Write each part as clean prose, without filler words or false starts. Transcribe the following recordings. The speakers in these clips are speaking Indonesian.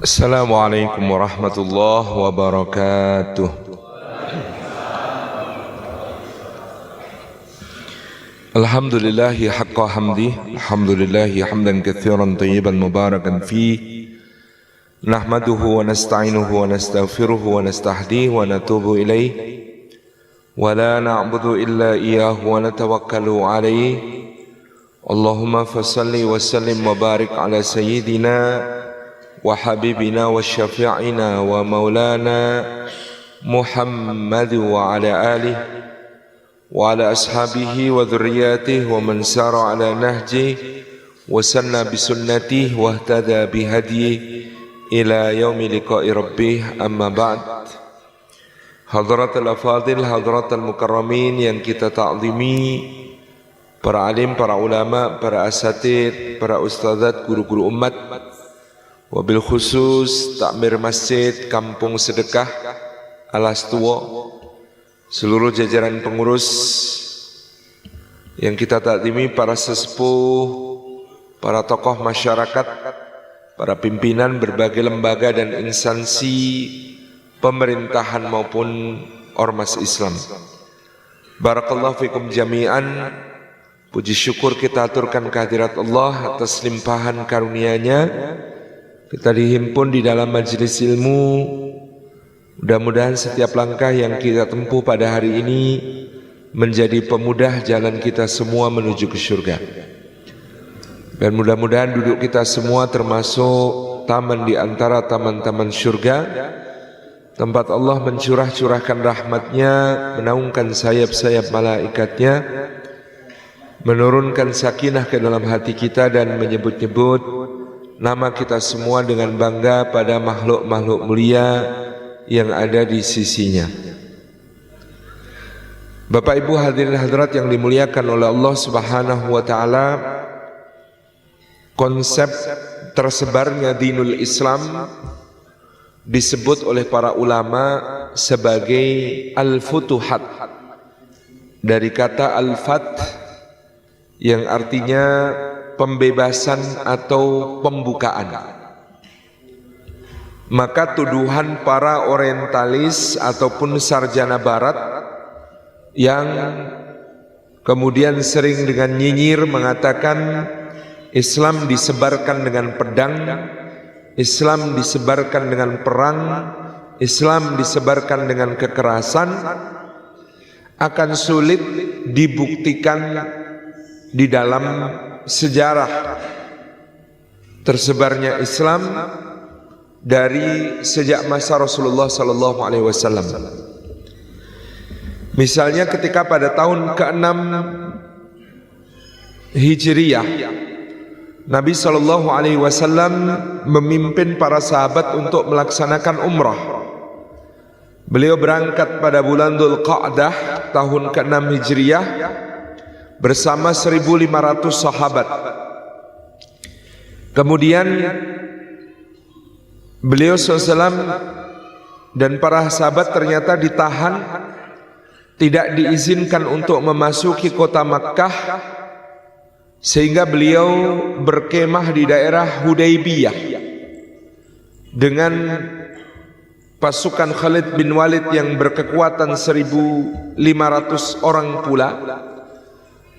Assalamualaikum warahmatullahi wabarakatuh. Alhamdulillahi haqqa hamdi, alhamdulillahi hamdan katsiran tayyiban mubarakan fi. Nahmaduhu wa nasta'inuhu wa nastaghfiruhu wa nastahdihi wa natubu ilaih. Wa la na'budu illa iyyahu wa natawakkalu alaih. Allahumma fasalli wa sallim wa barik ala sayyidina wa habibina wa syafi'ina wa maulana Muhammad wa ala alihi wa ala ashabihi wa dhurriyyatihi wa man sara ala nahjihi wa sanna bi sunnatihi wa ihtada bi hadiyihi ila yaumi liqa'i rabbih, amma ba'd. Hadratul afadil, hadratul mukarramin yang kita ta'zimi, para alim, para ulama, para asatid, para ustadzat, guru-guru umat, wabil khusus takmir masjid Kampung Sedekah Alas Tua, seluruh jajaran pengurus yang kita takzimi, para sesepuh, para tokoh masyarakat, para pimpinan berbagai lembaga dan instansi pemerintahan maupun ormas Islam. Barakallahu fikum jami'an. Puji syukur kita aturkan kehadirat Allah atas limpahan karunia-Nya. Kita dihimpun di dalam majelis ilmu. Mudah-mudahan setiap langkah yang kita tempuh pada hari ini menjadi pemudah jalan kita semua menuju ke surga. Dan mudah-mudahan duduk kita semua termasuk taman di antara taman-taman surga, tempat Allah mencurah-curahkan rahmat-Nya, menaungkan sayap-sayap malaikatnya, menurunkan sakinah ke dalam hati kita dan menyebut-nyebut nama kita semua dengan bangga pada makhluk-makhluk mulia yang ada di sisinya. Bapak Ibu hadirin hadirat yang dimuliakan oleh Allah Subhanahu wa taala, konsep tersebarnya dinul Islam disebut oleh para ulama sebagai al-futuhat, dari kata al-fath yang artinya pembebasan atau pembukaan. Maka tuduhan para orientalis ataupun sarjana barat yang kemudian sering dengan nyinyir mengatakan Islam disebarkan dengan pedang, Islam disebarkan dengan perang, Islam disebarkan dengan kekerasan, akan sulit dibuktikan di dalam sejarah tersebarnya Islam dari sejak masa Rasulullah sallallahu alaihi wasallam. Misalnya ketika pada tahun ke-6 Hijriyah, Nabi sallallahu alaihi wasallam memimpin para sahabat untuk melaksanakan umrah. Beliau berangkat pada bulan Dzulqa'dah tahun ke-6 Hijriyah bersama 1.500 sahabat. Kemudian beliau SAW dan para sahabat ternyata ditahan, tidak diizinkan untuk memasuki kota Makkah, sehingga beliau berkemah di daerah Hudaybiyah dengan pasukan Khalid bin Walid yang berkekuatan 1.500 orang pula.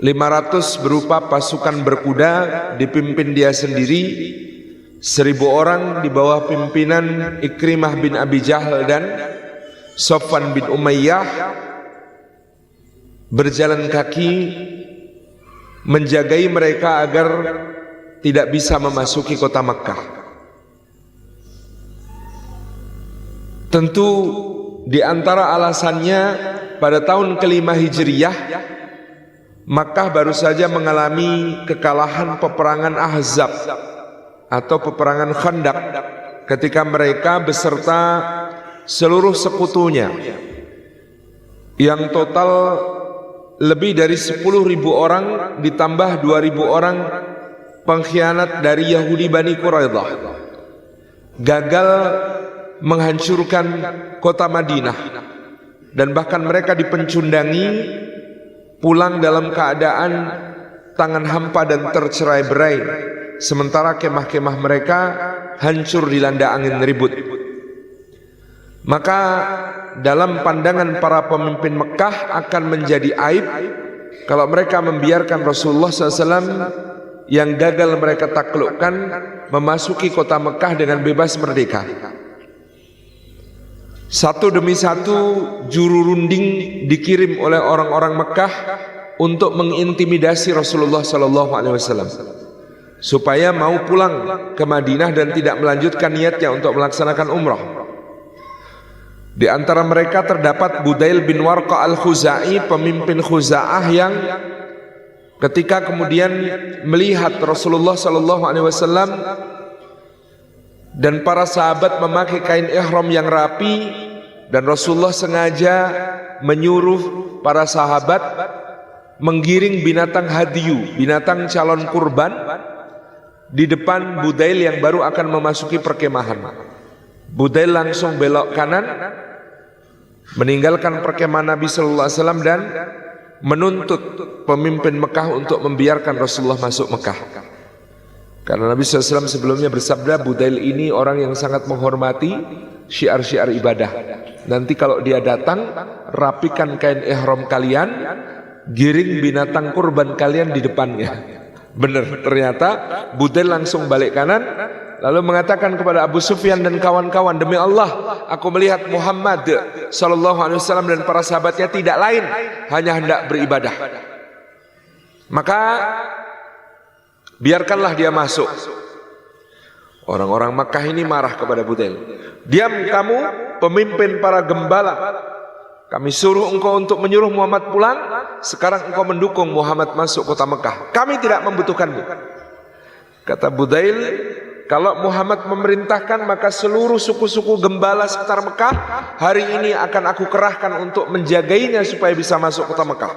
500 berupa pasukan berkuda dipimpin dia sendiri, 1.000 orang di bawah pimpinan Ikrimah bin Abi Jahal dan Safwan bin Umayyah berjalan kaki menjagai mereka agar tidak bisa memasuki kota Makkah. Tentu di antara alasannya pada tahun ke-5 Hijriyah Makkah baru saja mengalami kekalahan peperangan Ahzab atau peperangan Khandaq, ketika mereka beserta seluruh sekutunya yang total lebih dari 10.000 orang ditambah 2.000 orang pengkhianat dari Yahudi Bani Quraidah gagal menghancurkan kota Madinah, dan bahkan mereka dipencundangi pulang dalam keadaan tangan hampa dan tercerai-berai, sementara kemah-kemah mereka hancur dilanda angin ribut. Maka dalam pandangan para pemimpin Mekah akan menjadi aib kalau mereka membiarkan Rasulullah SAW yang gagal mereka taklukkan memasuki kota Mekah dengan bebas merdeka. Satu demi satu juru runding dikirim oleh orang-orang Mekah untuk mengintimidasi Rasulullah SAW supaya mau pulang ke Madinah dan tidak melanjutkan niatnya untuk melaksanakan umrah. Di antara mereka terdapat Budail bin Warqa al-Khuzai, pemimpin Khuza'ah, yang ketika kemudian melihat Rasulullah SAW dan para sahabat memakai kain ihram yang rapi, dan Rasulullah sengaja menyuruh para sahabat menggiring binatang hadyu, binatang calon kurban, di depan Budail yang baru akan memasuki perkemahan. Budail langsung belok kanan, meninggalkan perkemahan Nabi Sallallahu Alaihi Wasallam dan menuntut pemimpin Mekah untuk membiarkan Rasulullah masuk Mekah. Karena Nabi SAW sebelumnya bersabda, Budail ini orang yang sangat menghormati syiar-syiar ibadah. Nanti kalau dia datang, rapikan kain ihram kalian, giring binatang kurban kalian di depannya. Benar, ternyata Budail langsung balik kanan, lalu mengatakan kepada Abu Sufyan dan kawan-kawan, demi Allah, aku melihat Muhammad SAW dan para sahabatnya tidak lain, hanya hendak beribadah. Maka biarkanlah dia masuk. Orang-orang Makkah ini marah kepada Budail. Diam kamu, pemimpin para gembala. Kami suruh engkau untuk menyuruh Muhammad pulang, sekarang engkau mendukung Muhammad masuk kota Mekah. Kami tidak membutuhkanmu. Kata Budail, kalau Muhammad memerintahkan, maka seluruh suku-suku gembala sekitar Mekah hari ini akan aku kerahkan untuk menjagainya supaya bisa masuk kota Mekah.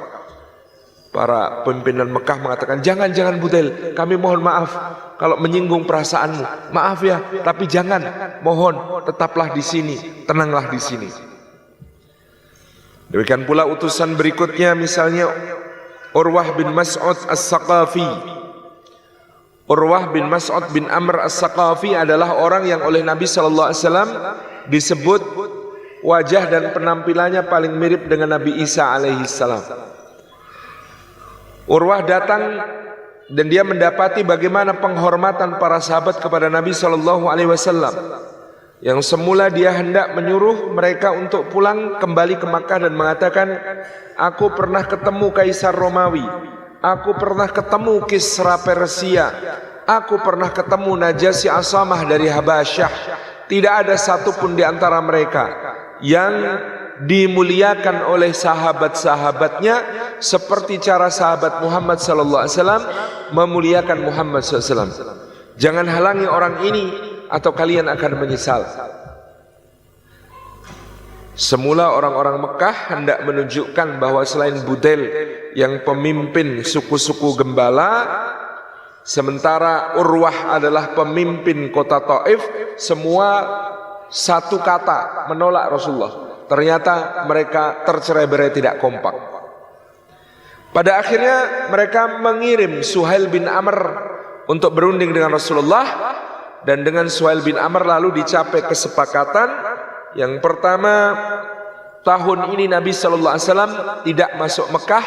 Para pimpinan Mekah mengatakan, jangan Budail, kami mohon maaf kalau menyinggung perasaanmu. Maaf ya, tapi jangan, mohon tetaplah di sini, tenanglah di sini. Demikian pula utusan berikutnya, misalnya Urwah bin Mas'ud As-Saqafi. Urwah bin Mas'ud bin Amr As-Saqafi adalah orang yang oleh Nabi SAW disebut wajah dan penampilannya paling mirip dengan Nabi Isa alaihissalam. Urwah datang dan dia mendapati bagaimana penghormatan para sahabat kepada Nabi SAW. Yang semula dia hendak menyuruh mereka untuk pulang kembali ke Makkah dan mengatakan, aku pernah ketemu Kaisar Romawi, aku pernah ketemu Kisra Persia, aku pernah ketemu Najasyi Asamah dari Habasyah. Tidak ada satupun di antara mereka yang dimuliakan oleh sahabat-sahabatnya seperti cara sahabat Muhammad SAW memuliakan Muhammad SAW. Jangan halangi orang ini atau kalian akan menyesal. Semula orang-orang Mekah hendak menunjukkan bahwa selain Budail yang pemimpin suku-suku gembala, sementara Urwah adalah pemimpin kota Taif, semua satu kata menolak Rasulullah. Ternyata mereka tercerai-berai, tidak kompak. Pada akhirnya mereka mengirim Suhail bin Amr untuk berunding dengan Rasulullah, dan dengan Suhail bin Amr lalu dicapai kesepakatan. Yang pertama, tahun ini Nabi SAW tidak masuk Mekah,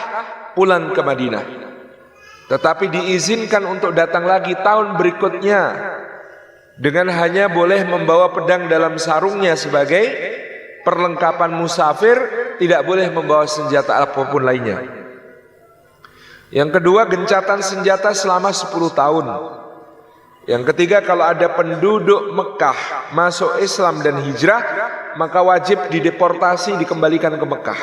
pulang ke Madinah. Tetapi diizinkan untuk datang lagi tahun berikutnya dengan hanya boleh membawa pedang dalam sarungnya sebagai perlengkapan musafir, tidak boleh membawa senjata apapun lainnya. Yang kedua, gencatan senjata selama 10 tahun. Yang ketiga, kalau ada penduduk Mekah masuk Islam dan hijrah, maka wajib dideportasi, dikembalikan ke Mekah.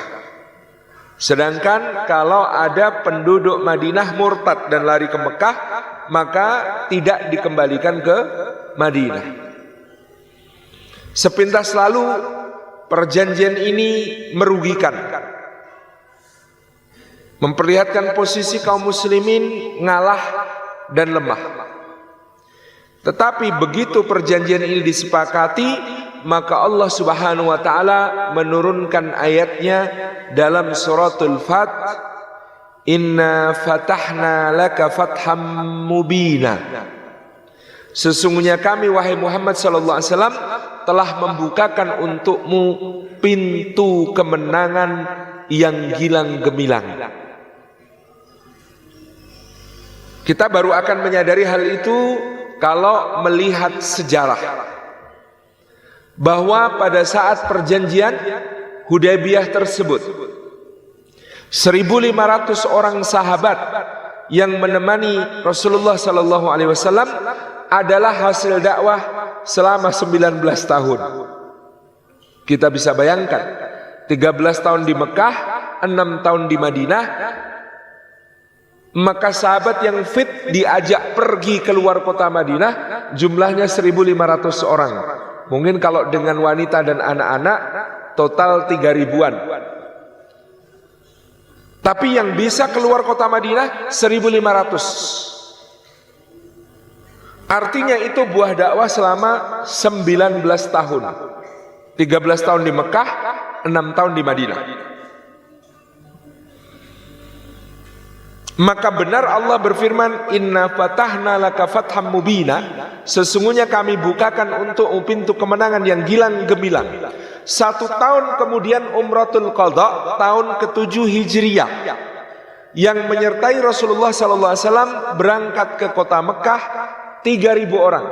Sedangkan kalau ada penduduk Madinah murtad dan lari ke Mekah, maka tidak dikembalikan ke Madinah. Sepintas lalu perjanjian ini merugikan, memperlihatkan posisi kaum muslimin ngalah dan lemah. Tetapi begitu perjanjian ini disepakati, maka Allah Subhanahu wa taala menurunkan ayatnya dalam suratul Fat, Inna fatahna laka fatham mubina. Sesungguhnya kami wahai Muhammad sallallahu alaihi wasallam telah membukakan untukmu pintu kemenangan yang gilang gemilang. Kita baru akan menyadari hal itu kalau melihat sejarah, bahwa pada saat perjanjian Hudaybiyah tersebut 1.500 orang sahabat yang menemani Rasulullah sallallahu alaihi wasallam adalah hasil dakwah selama 19 tahun. Kita bisa bayangkan 13 tahun di Mekah, 6 tahun di Madinah. Maka sahabat yang fit diajak pergi keluar kota Madinah jumlahnya 1.500 orang. Mungkin kalau dengan wanita dan anak-anak total 3.000-an. Tapi yang bisa keluar kota Madinah 1.500. Artinya itu buah dakwah selama 19 tahun. 13 tahun di Mekah, 6 tahun di Madinah. Maka benar Allah berfirman, Inna fatahna laka fatham mubina, sesungguhnya kami bukakan untuk pintu kemenangan yang gilang gemilang. 1 tahun kemudian Umratul Qadha tahun ke-7 Hijriyah, yang menyertai Rasulullah SAW berangkat ke kota Mekah 3.000 orang,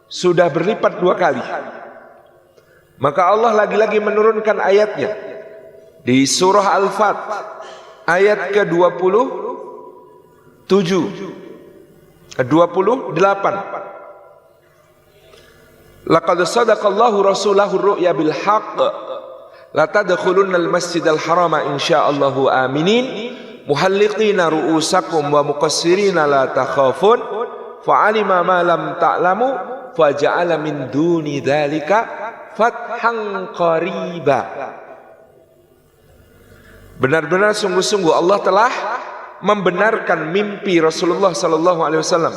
sudah berlipat 2 kali. Maka Allah lagi-lagi menurunkan ayatnya di surah Al-Fat ayat ke-28. Laqad sadaqallahu rasulahu ru'ya bil haqq la tadkhulunnal masjidal harama insyaallahu aminin muhalliqina ru'usakum wa muqassirina la takhafun fa'alima ma lam ta'lamu faja'ala min duni dzalika fathan qariba. Benar-benar sungguh-sungguh Allah telah membenarkan mimpi Rasulullah sallallahu alaihi wasallam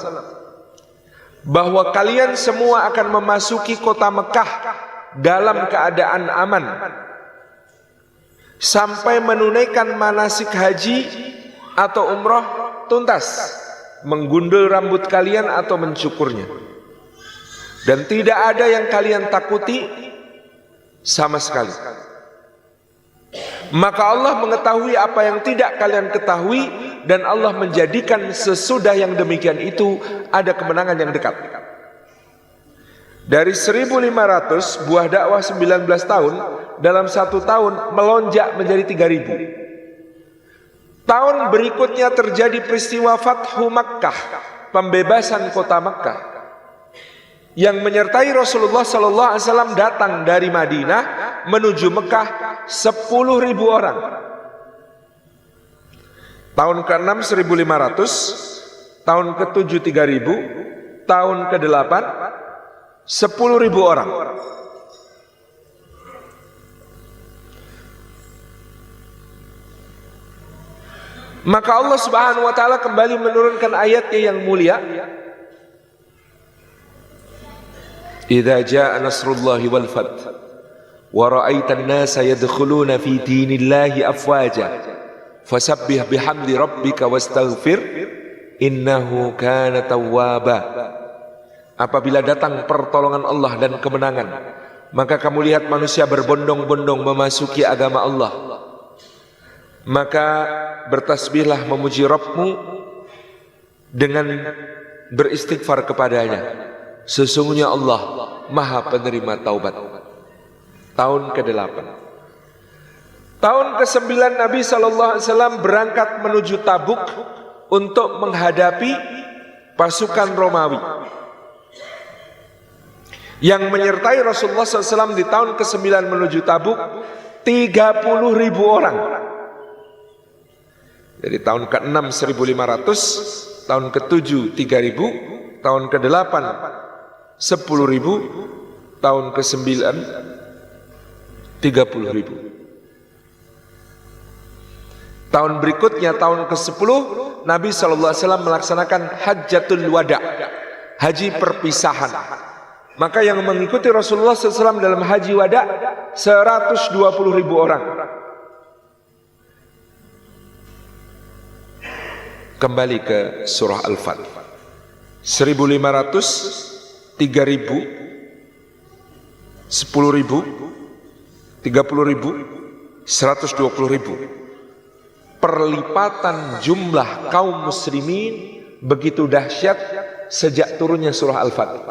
bahwa kalian semua akan memasuki kota Mekah dalam keadaan aman sampai menunaikan manasik haji atau umrah tuntas, menggundul rambut kalian atau mencukurnya, dan tidak ada yang kalian takuti sama sekali. Maka Allah mengetahui apa yang tidak kalian ketahui, dan Allah menjadikan sesudah yang demikian itu ada kemenangan yang dekat. Dari 1.500 buah dakwah 19 tahun, dalam 1 tahun melonjak menjadi 3.000. Tahun berikutnya terjadi peristiwa Fathu Makkah, pembebasan kota Makkah, yang menyertai Rasulullah SAW datang dari Madinah menuju Mekah 10.000 orang. Tahun ke-6 1.500, tahun ke-7 3.000, tahun ke-8 10.000 orang. Maka Allah Subhanahu wa taala kembali menurunkan ayatnya yang mulia, Idza jaa nasrullahi wal fath wa ra'aitan nasa yadkhuluna fi dinillahi afwaja fasabbih bihamdi rabbika wastaghfir innahu kana tawwaba. Apabila datang pertolongan Allah dan kemenangan, maka kamu lihat manusia berbondong-bondong memasuki agama Allah, maka bertasbihlah memuji Rabbmu dengan beristighfar kepadanya. Sesungguhnya Allah Maha penerima taubat. Tahun ke-8. Tahun ke-9 Nabi SAW berangkat menuju Tabuk untuk menghadapi pasukan Romawi. Yang menyertai Rasulullah SAW di tahun ke-9 menuju Tabuk 30.000 orang. Jadi tahun ke-6 1.500, tahun ke-7 3.000, tahun ke-8 10.000, tahun ke-9 30.000. Tahun berikutnya, tahun ke-10, Nabi SAW melaksanakan Hajjatul Wada, haji perpisahan. Maka yang mengikuti Rasulullah SAW dalam haji wada 120.000 orang. Kembali ke surah Al-Fat. 1.500, 3.000, 10.000, 30.000, 120.000. Perlipatan jumlah kaum muslimin begitu dahsyat sejak turunnya surah Al-Fatih.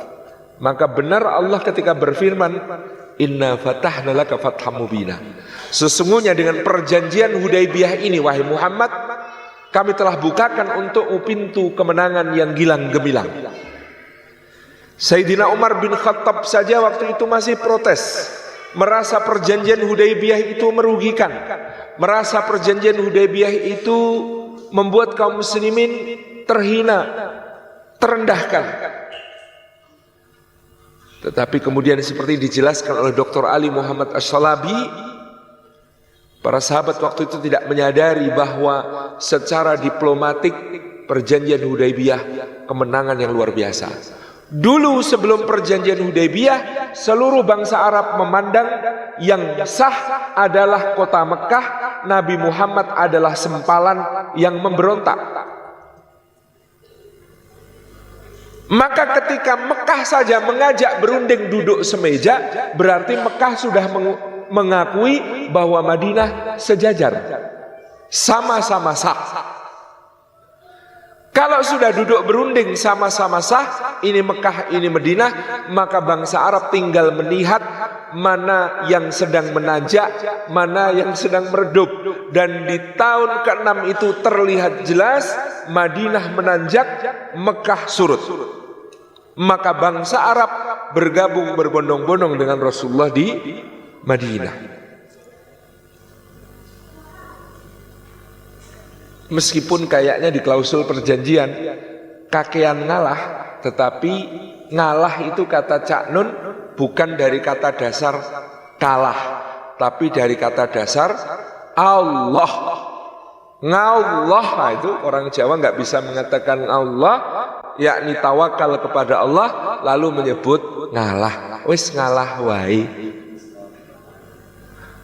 Maka benar Allah ketika berfirman, inna fatahna laka fatham mubina. Sesungguhnya dengan perjanjian Hudaybiyah ini, wahai Muhammad, kami telah bukakan untukmu pintu kemenangan yang gilang gemilang. Sayyidina Umar bin Khattab saja waktu itu masih protes, merasa perjanjian Hudaybiyah itu merugikan, merasa perjanjian Hudaybiyah itu membuat kaum muslimin terhina, terendahkan. Tetapi kemudian seperti dijelaskan oleh Dr. Ali Muhammad Ash-Shalabi, para sahabat waktu itu tidak menyadari bahwa secara diplomatik perjanjian Hudaybiyah kemenangan yang luar biasa. Dulu sebelum perjanjian Hudaybiyah, seluruh bangsa Arab memandang yang sah adalah kota Mekah, Nabi Muhammad adalah sempalan yang memberontak. Maka ketika Mekah saja mengajak berunding duduk semeja, berarti Mekah sudah mengakui bahwa Madinah sejajar, sama-sama sah. Kalau sudah duduk berunding sama-sama sah, ini Mekah, ini Madinah, maka bangsa Arab tinggal melihat mana yang sedang menanjak, mana yang sedang meredup. Dan di tahun ke-6 itu terlihat jelas Madinah menanjak, Mekah surut. Maka bangsa Arab bergabung berbondong-bondong dengan Rasulullah di Madinah. Meskipun kayaknya di klausul perjanjian kakean ngalah, tetapi ngalah itu kata Cak Nun bukan dari kata dasar kalah, tapi dari kata dasar Allah. Ngallah, nah itu orang Jawa nggak bisa mengatakan Allah, yakni tawakal kepada Allah lalu menyebut ngalah. Wis ngalah wae.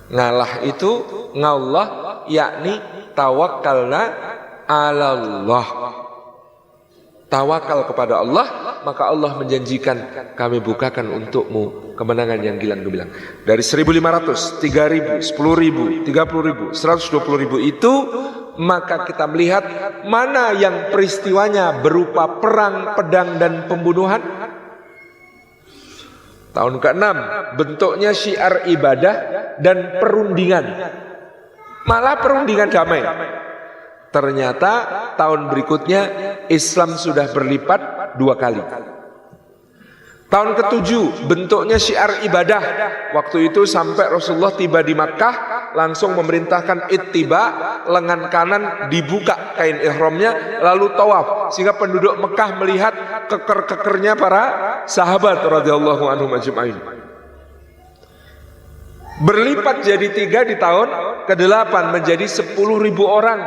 Ngalah itu ngallah, yakni tawakkalna ala Allah. Tawakal kepada Allah, maka Allah menjanjikan kami bukakan untukmu kemenangan yang gilang gemilang. Dari 1.500, 3.000, 10.000, 30.000, 120.000 itu, maka kita melihat mana yang peristiwanya berupa perang, pedang, dan pembunuhan. Tahun ke-6 bentuknya syiar ibadah dan perundingan, malah perundingan damai. Ternyata tahun berikutnya Islam sudah berlipat 2 kali. Tahun ke-7 bentuknya syiar ibadah. Waktu itu sampai Rasulullah tiba di Makkah, langsung memerintahkan ittiba, lengan kanan dibuka kain ihramnya, lalu tawaf, sehingga penduduk Mekah melihat keker-kekernya para sahabat radhiyallahu anhum ajma'in. Berlipat jadi 3 di tahun ke-8 menjadi 10.000 orang.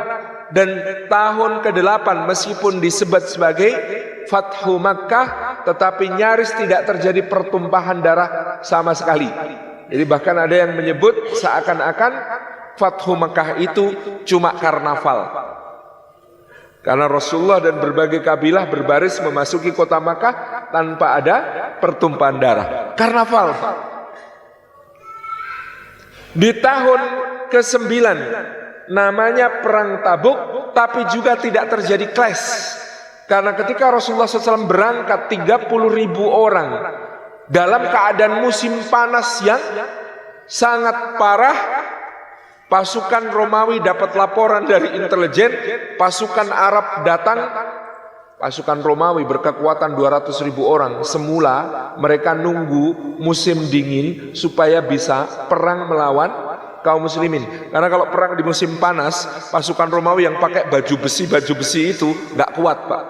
Dan tahun ke-8 meskipun disebut sebagai Fathu Makkah, tetapi nyaris tidak terjadi pertumpahan darah sama sekali. Jadi bahkan ada yang menyebut seakan-akan Fathu Makkah itu cuma karnaval, karena Rasulullah dan berbagai kabilah berbaris memasuki kota Makkah tanpa ada pertumpahan darah. Karnaval. Di tahun ke-9 namanya Perang Tabuk, tapi juga tidak terjadi clash. Karena ketika Rasulullah SAW berangkat 30.000 orang dalam keadaan musim panas yang sangat parah, pasukan Romawi dapat laporan dari intelijen, pasukan Arab datang. Pasukan Romawi berkekuatan 200.000 orang. Semula mereka nunggu musim dingin supaya bisa perang melawan kaum muslimin. Karena kalau perang di musim panas, pasukan Romawi yang pakai baju besi itu nggak kuat, Pak.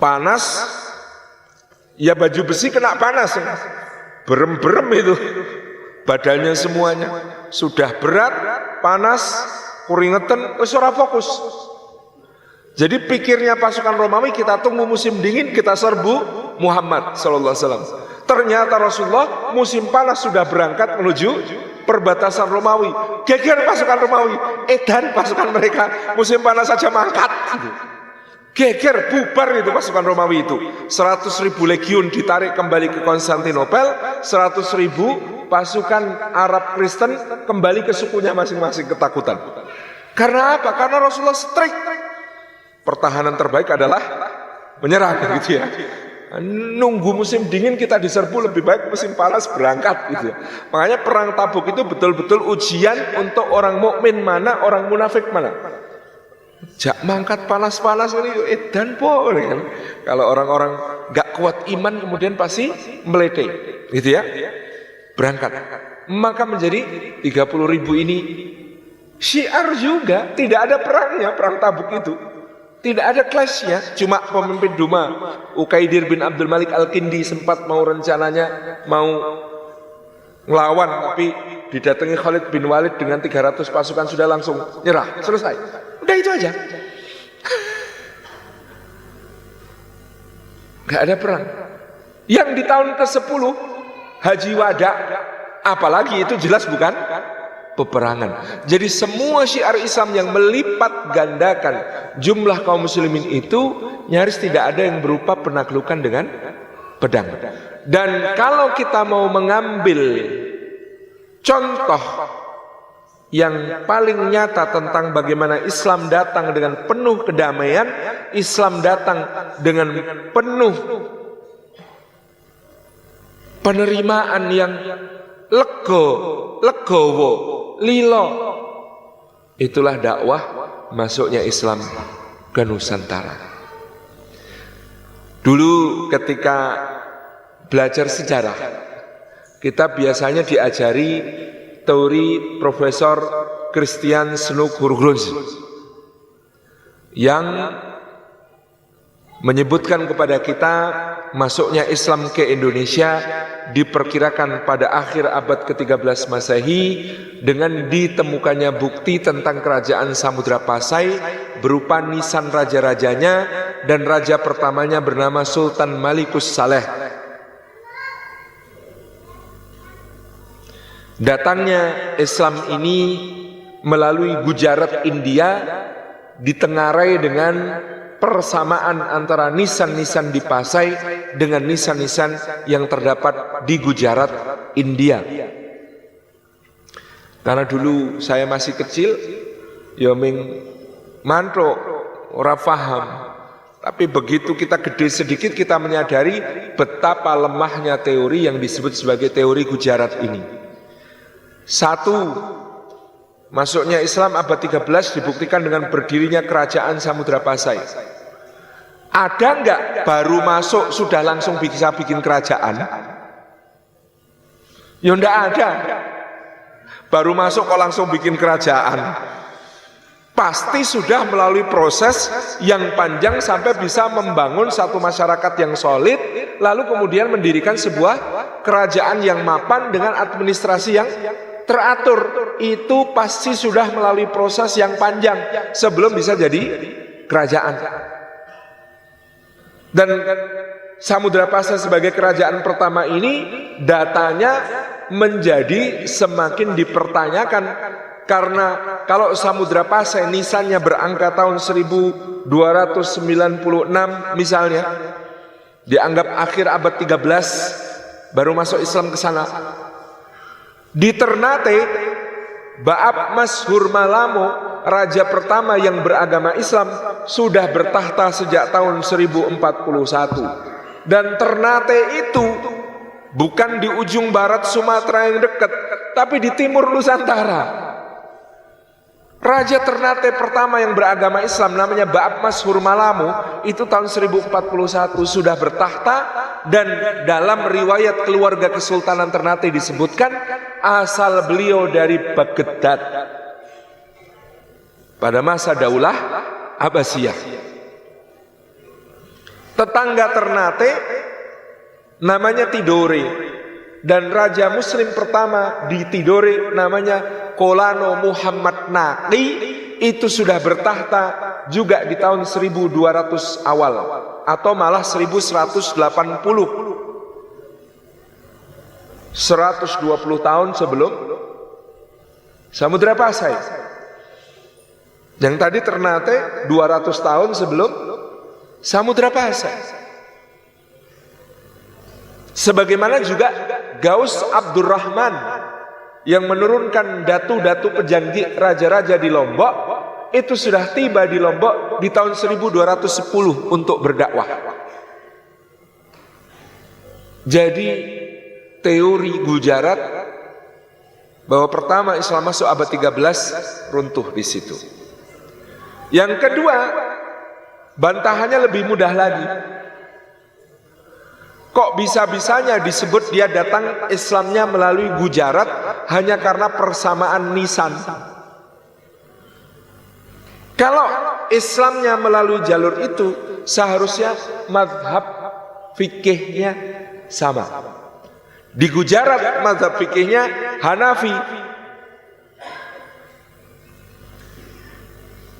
Panas, ya baju besi kena panas, berem-berem itu badannya semuanya. Sudah berat, panas, keringetan, wis ora fokus. Jadi pikirnya pasukan Romawi, kita tunggu musim dingin, kita serbu Muhammad sallallahu alaihi wasallam. Ternyata Rasulullah musim panas sudah berangkat menuju perbatasan Romawi. Geger pasukan Romawi, edan pasukan mereka musim panas saja mangkat. Geger, bubar itu pasukan Romawi itu. 100.000 legiun ditarik kembali ke Konstantinopel, 100.000 pasukan Arab Kristen kembali ke sukunya masing-masing ketakutan. Karena apa? Karena Rasulullah strict. Pertahanan terbaik adalah menyerah gitu ya. Nunggu musim dingin kita diserbu, lebih baik musim panas berangkat gitu ya. Makanya perang Tabuk itu betul-betul ujian untuk orang mukmin mana, orang munafik mana. Jak mangkat panas-panas ini edan po kan. Kalau orang-orang gak kuat iman kemudian pasti melete gitu ya. Berangkat. Maka menjadi 30.000 ini syiar juga, tidak ada perangnya, perang Tabuk itu. Tidak ada clash-nya, cuma pemimpin Duma Ukaidir bin Abdul Malik Al-Kindi sempat mau rencananya mau ngelawan, tapi didatangi Khalid bin Walid dengan 300 pasukan sudah langsung nyerah, selesai. Udah itu aja. Gak ada perang. Yang di tahun ke-10 Haji Wada, apalagi itu jelas bukan peperangan. Jadi semua syiar Islam yang melipat gandakan jumlah kaum muslimin itu nyaris tidak ada yang berupa penaklukan dengan pedang. Dan kalau kita mau mengambil contoh yang paling nyata tentang bagaimana Islam datang dengan penuh kedamaian, Islam datang dengan penuh penerimaan yang legowo, lilo. Itulah dakwah masuknya Islam ke Nusantara. Dulu ketika belajar sejarah, kita biasanya diajari teori Profesor Christian Snoek Hurgronje yang menyebutkan kepada kita masuknya Islam ke Indonesia diperkirakan pada akhir abad ke-13 Masehi dengan ditemukannya bukti tentang kerajaan Samudra Pasai berupa nisan raja-rajanya, dan raja pertamanya bernama Sultan Malikus Saleh. Datangnya Islam ini melalui Gujarat, India, ditengarai dengan persamaan antara nisan-nisan di Pasai dengan nisan-nisan yang terdapat di Gujarat, India. Karena dulu saya masih kecil, ya ming mantro, ora paham. Tapi begitu kita gede sedikit kita menyadari betapa lemahnya teori yang disebut sebagai teori Gujarat ini. Satu, masuknya Islam abad 13 dibuktikan dengan berdirinya kerajaan Samudra Pasai. Ada enggak baru masuk sudah langsung bisa bikin kerajaan? Ya enggak ada. Baru masuk kok langsung bikin kerajaan. Pasti sudah melalui proses yang panjang sampai bisa membangun satu masyarakat yang solid, lalu kemudian mendirikan sebuah kerajaan yang mapan dengan administrasi yang teratur. Itu pasti sudah melalui proses yang panjang sebelum bisa jadi kerajaan. Dan Samudra Pasai sebagai kerajaan pertama ini datanya menjadi semakin dipertanyakan, karena kalau Samudra Pasai nisannya berangka tahun 1296 misalnya, dianggap akhir abad 13 baru masuk Islam ke sana. Di Ternate, Ba'ab Mas Hurmalamo, raja pertama yang beragama Islam, sudah bertahta sejak tahun 1041. Dan Ternate itu bukan di ujung barat Sumatera yang dekat, tapi di timur Nusantara. Raja Ternate pertama yang beragama Islam namanya Ba'ab Mas Hurmalamo, itu tahun 1041 sudah bertahta. Dan dalam riwayat keluarga Kesultanan Ternate disebutkan asal beliau dari Baghdad pada masa Daulah Abbasiyah. Tetangga Ternate namanya Tidore, dan raja muslim pertama di Tidore namanya Kolano Muhammad Naqi, itu sudah bertahta juga di tahun 1200 awal atau malah 1180, 120 tahun sebelum Samudra Pasai. Yang tadi Ternate 200 tahun sebelum Samudra Pasai. Sebagaimana juga Gaus Abdurrahman yang menurunkan datu-datu pejanji raja-raja di Lombok, itu sudah tiba di Lombok di tahun 1210 untuk berdakwah. Jadi teori Gujarat bahwa pertama Islam masuk abad 13 runtuh di situ. Yang kedua, bantahannya lebih mudah lagi. Kok bisa-bisanya disebut dia datang Islamnya melalui Gujarat hanya karena persamaan nisan? Kalau Islamnya melalui jalur itu, seharusnya mazhab fikihnya sama. Di Gujarat mazhab fikihnya Hanafi.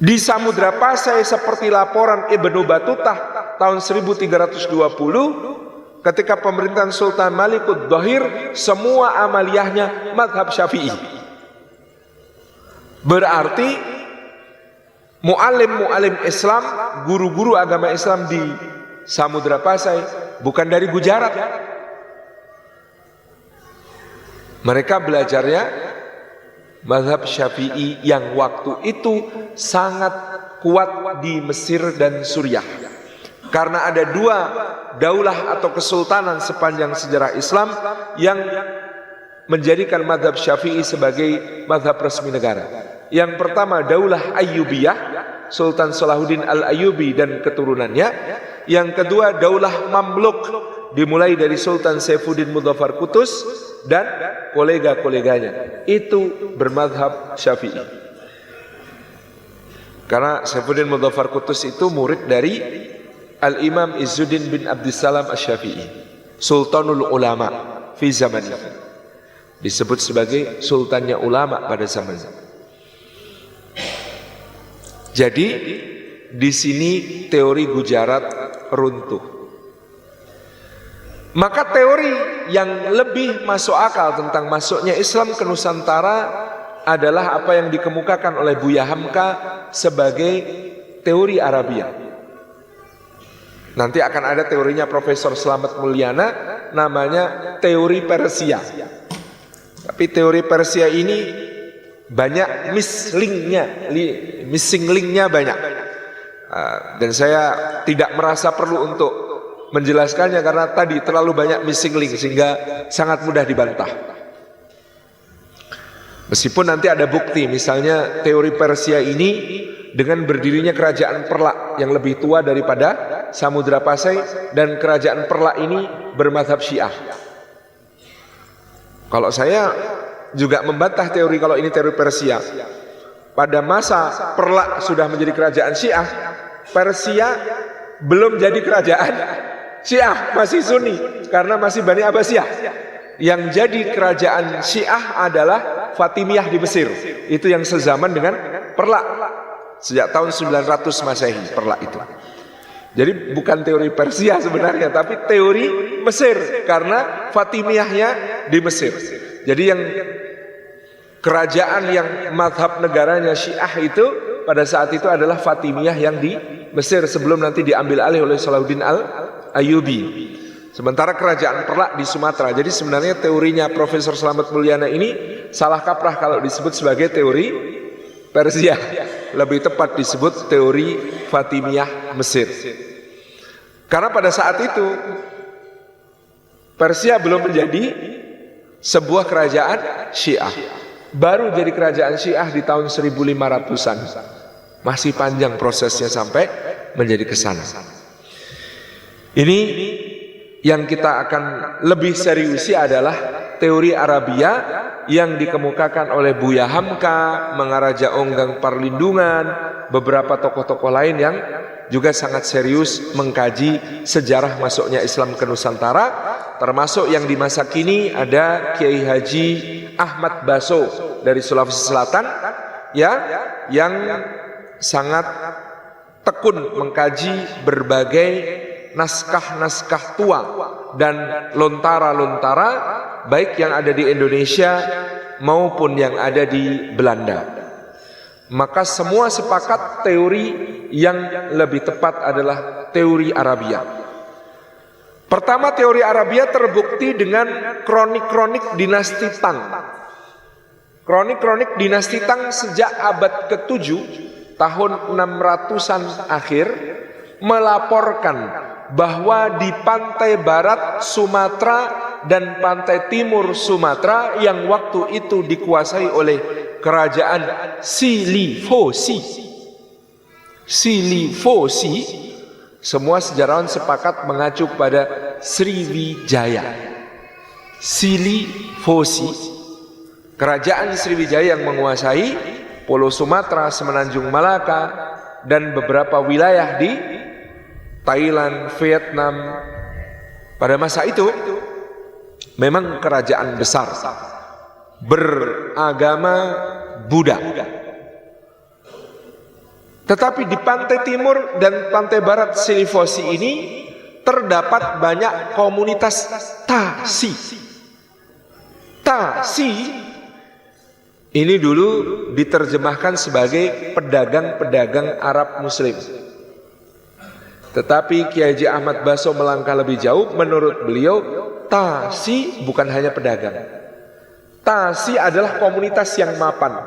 Di Samudra Pasai seperti laporan Ibnu Batutah tahun 1320, ketika pemerintahan Sultan Malikud Dhahir, semua amaliyahnya mazhab Syafi'i. Berarti mu'alim Islam, guru-guru agama Islam di Samudra Pasai bukan dari Gujarat. Mereka belajarnya mazhab Syafi'i yang waktu itu sangat kuat di Mesir dan Suriah. Karena ada dua daulah atau kesultanan sepanjang sejarah Islam yang menjadikan mazhab Syafi'i sebagai mazhab resmi negara. Yang pertama Daulah Ayyubiyah, Sultan Salahuddin Al-Ayyubi dan keturunannya. Yang kedua Daulah Mamluk, dimulai dari Sultan Saifuddin Mudzaffar Qutus dan kolega-koleganya. Itu bermazhab Syafi'i. Karena Saifuddin Mudzaffar Qutus itu murid dari Al-Imam Izzuddin bin Abdissalam Asy-Syafi'i, Sultanul Ulama fi zamannya. Disebut sebagai sultannya ulama pada zamannya. Jadi di sini teori Gujarat runtuh. Maka teori yang lebih masuk akal tentang masuknya Islam ke Nusantara adalah apa yang dikemukakan oleh Buya Hamka sebagai teori Arabia. Nanti akan ada teorinya Profesor Slamet Mulyana, namanya teori Persia. Tapi teori Persia ini banyak missing linknya banyak. Dan saya tidak merasa perlu untuk menjelaskannya karena tadi terlalu banyak missing link sehingga sangat mudah dibantah. Meskipun nanti ada bukti, misalnya teori Persia ini dengan berdirinya kerajaan Perlak yang lebih tua daripada Samudra Pasai, dan kerajaan Perlak ini bermazhab Syiah. Kalau saya juga membantah teori kalau ini teori Persia. Pada masa Perlak sudah menjadi kerajaan Syiah, Persia belum jadi kerajaan Syiah, masih Sunni karena masih Bani Abbasiyah. Yang jadi kerajaan Syiah adalah Fatimiyah di Mesir. Itu yang sezaman dengan Perlak sejak tahun 900 Masehi, Perlak itu. Jadi bukan teori Persia sebenarnya, tapi teori Mesir karena Fatimiyahnya di Mesir. Jadi yang kerajaan yang mazhab negaranya Syiah itu pada saat itu adalah Fatimiyah yang di Mesir sebelum nanti diambil alih oleh Salahuddin Al-Ayyubi. Sementara kerajaan Perlak di Sumatera. Jadi sebenarnya teorinya Profesor Slamet Mulyana ini salah kaprah kalau disebut sebagai teori Persia. Lebih tepat disebut teori Fatimiyah Mesir. Karena pada saat itu Persia belum menjadi sebuah kerajaan Syiah. Baru jadi kerajaan Syiah di tahun 1500-an. Masih panjang prosesnya sampai menjadi kesana. Ini yang kita akan lebih seriusi adalah teori Arabia yang dikemukakan oleh Buya Hamka, Mangaraja Onggang Parlindungan, beberapa tokoh-tokoh lain yang juga sangat serius mengkaji sejarah masuknya Islam ke Nusantara. Termasuk yang di masa kini ada Kiai Haji Ahmad Baso dari Sulawesi Selatan ya, yang sangat tekun mengkaji berbagai naskah-naskah tua dan lontara-lontara baik yang ada di Indonesia maupun yang ada di Belanda. Maka semua sepakat teori yang lebih tepat adalah teori Arabia. Pertama, teori Arabia terbukti dengan kronik-kronik dinasti Tang. Kronik-kronik dinasti Tang sejak abad ke-7 tahun 600-an akhir melaporkan bahwa di pantai barat Sumatera dan pantai timur Sumatera yang waktu itu dikuasai oleh kerajaan Silifosi, semua sejarawan sepakat mengacu pada Sriwijaya. Silifosi, kerajaan Sriwijaya yang menguasai Pulau Sumatera, Semenanjung Malaka, dan beberapa wilayah di Thailand, Vietnam. Pada masa itu memang kerajaan besar beragama Buddha. Tetapi di pantai timur dan pantai barat Silifosi ini terdapat banyak komunitas Tasi. Tasi ini dulu diterjemahkan sebagai pedagang-pedagang Arab Muslim. Tetapi Kiai Haji Ahmad Baso melangkah lebih jauh. Menurut beliau, Tasi bukan hanya pedagang. Tasi adalah komunitas yang mapan.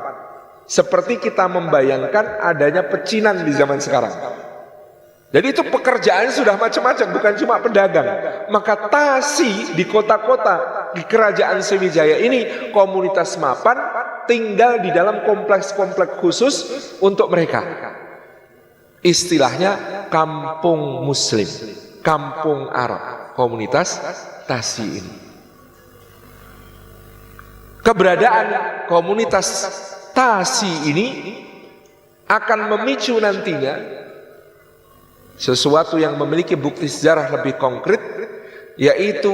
Seperti kita membayangkan adanya pecinan di zaman sekarang. Jadi itu pekerjaan sudah macam-macam, bukan cuma pedagang. Maka Tasi di kota-kota di kerajaan Sriwijaya ini komunitas mapan, tinggal di dalam kompleks-kompleks khusus untuk mereka. Istilahnya kampung Muslim, kampung Arab, komunitas Tasi ini. Keberadaan komunitas Tasi ini akan memicu nantinya sesuatu yang memiliki bukti sejarah lebih konkret, yaitu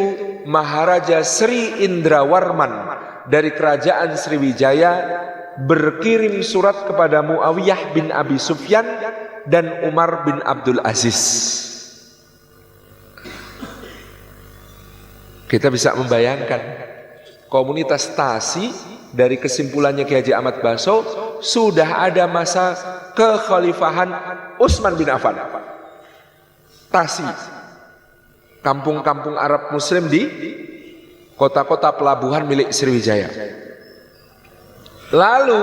Maharaja Sri Indrawarman dari kerajaan Sriwijaya berkirim surat kepada Muawiyah bin Abi Sufyan dan Umar bin Abdul Aziz. Kita bisa membayangkan komunitas Tasi dari kesimpulannya Kiai Haji Ahmad Baso sudah ada masa kekhalifahan Utsman bin Affan. Tasi, kampung-kampung Arab Muslim di kota-kota pelabuhan milik Sriwijaya. Lalu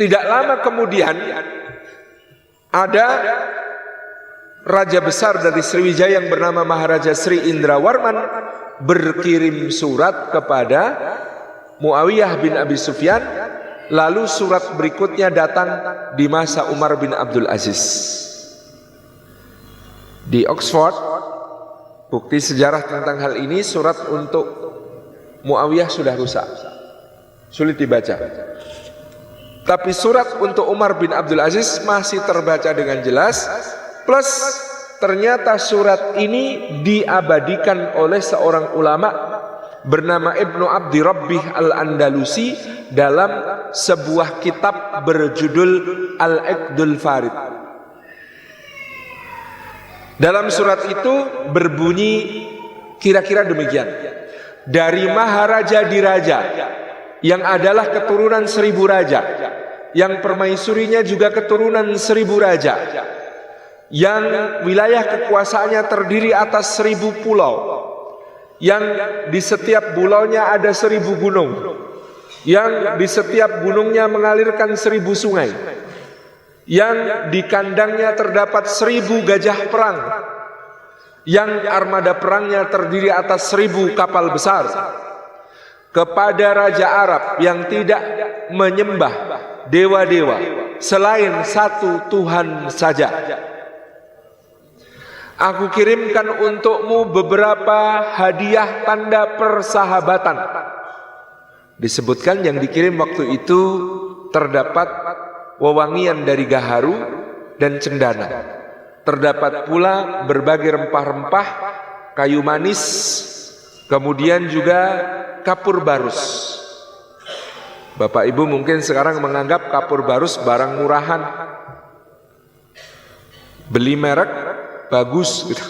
tidak lama kemudian ada raja besar dari Sriwijaya yang bernama Maharaja Sri Indrawarman berkirim surat kepada Muawiyah bin Abi Sufyan. Lalu surat berikutnya datang di masa Umar bin Abdul Aziz. Di Oxford, bukti sejarah tentang hal ini, surat untuk Muawiyah sudah rusak, sulit dibaca. Tapi surat untuk Umar bin Abdul Aziz masih terbaca dengan jelas. Plus ternyata surat ini diabadikan oleh seorang ulama bernama Ibnu Abdi Rabbih Al-Andalusi dalam sebuah kitab berjudul Al-Iqdul Farid. Dalam surat itu berbunyi kira-kira demikian: dari Maharaja Diraja yang adalah keturunan 1000 raja, yang permaisurinya juga keturunan 1000 raja, yang wilayah kekuasaannya terdiri atas 1000 pulau, yang di setiap pulaunya ada 1000 gunung, yang di setiap gunungnya mengalirkan 1000 sungai, yang di kandangnya terdapat 1000 gajah perang, yang armada perangnya terdiri atas 1000 kapal besar, kepada Raja Arab yang tidak menyembah dewa-dewa selain satu Tuhan saja. Aku kirimkan untukmu beberapa hadiah tanda persahabatan. Disebutkan yang dikirim waktu itu terdapat wewangian dari gaharu dan cendana. Terdapat pula berbagai rempah-rempah, kayu manis, kemudian juga kapur barus. Bapak Ibu mungkin sekarang menganggap kapur barus barang murahan, beli merek bagus gitu.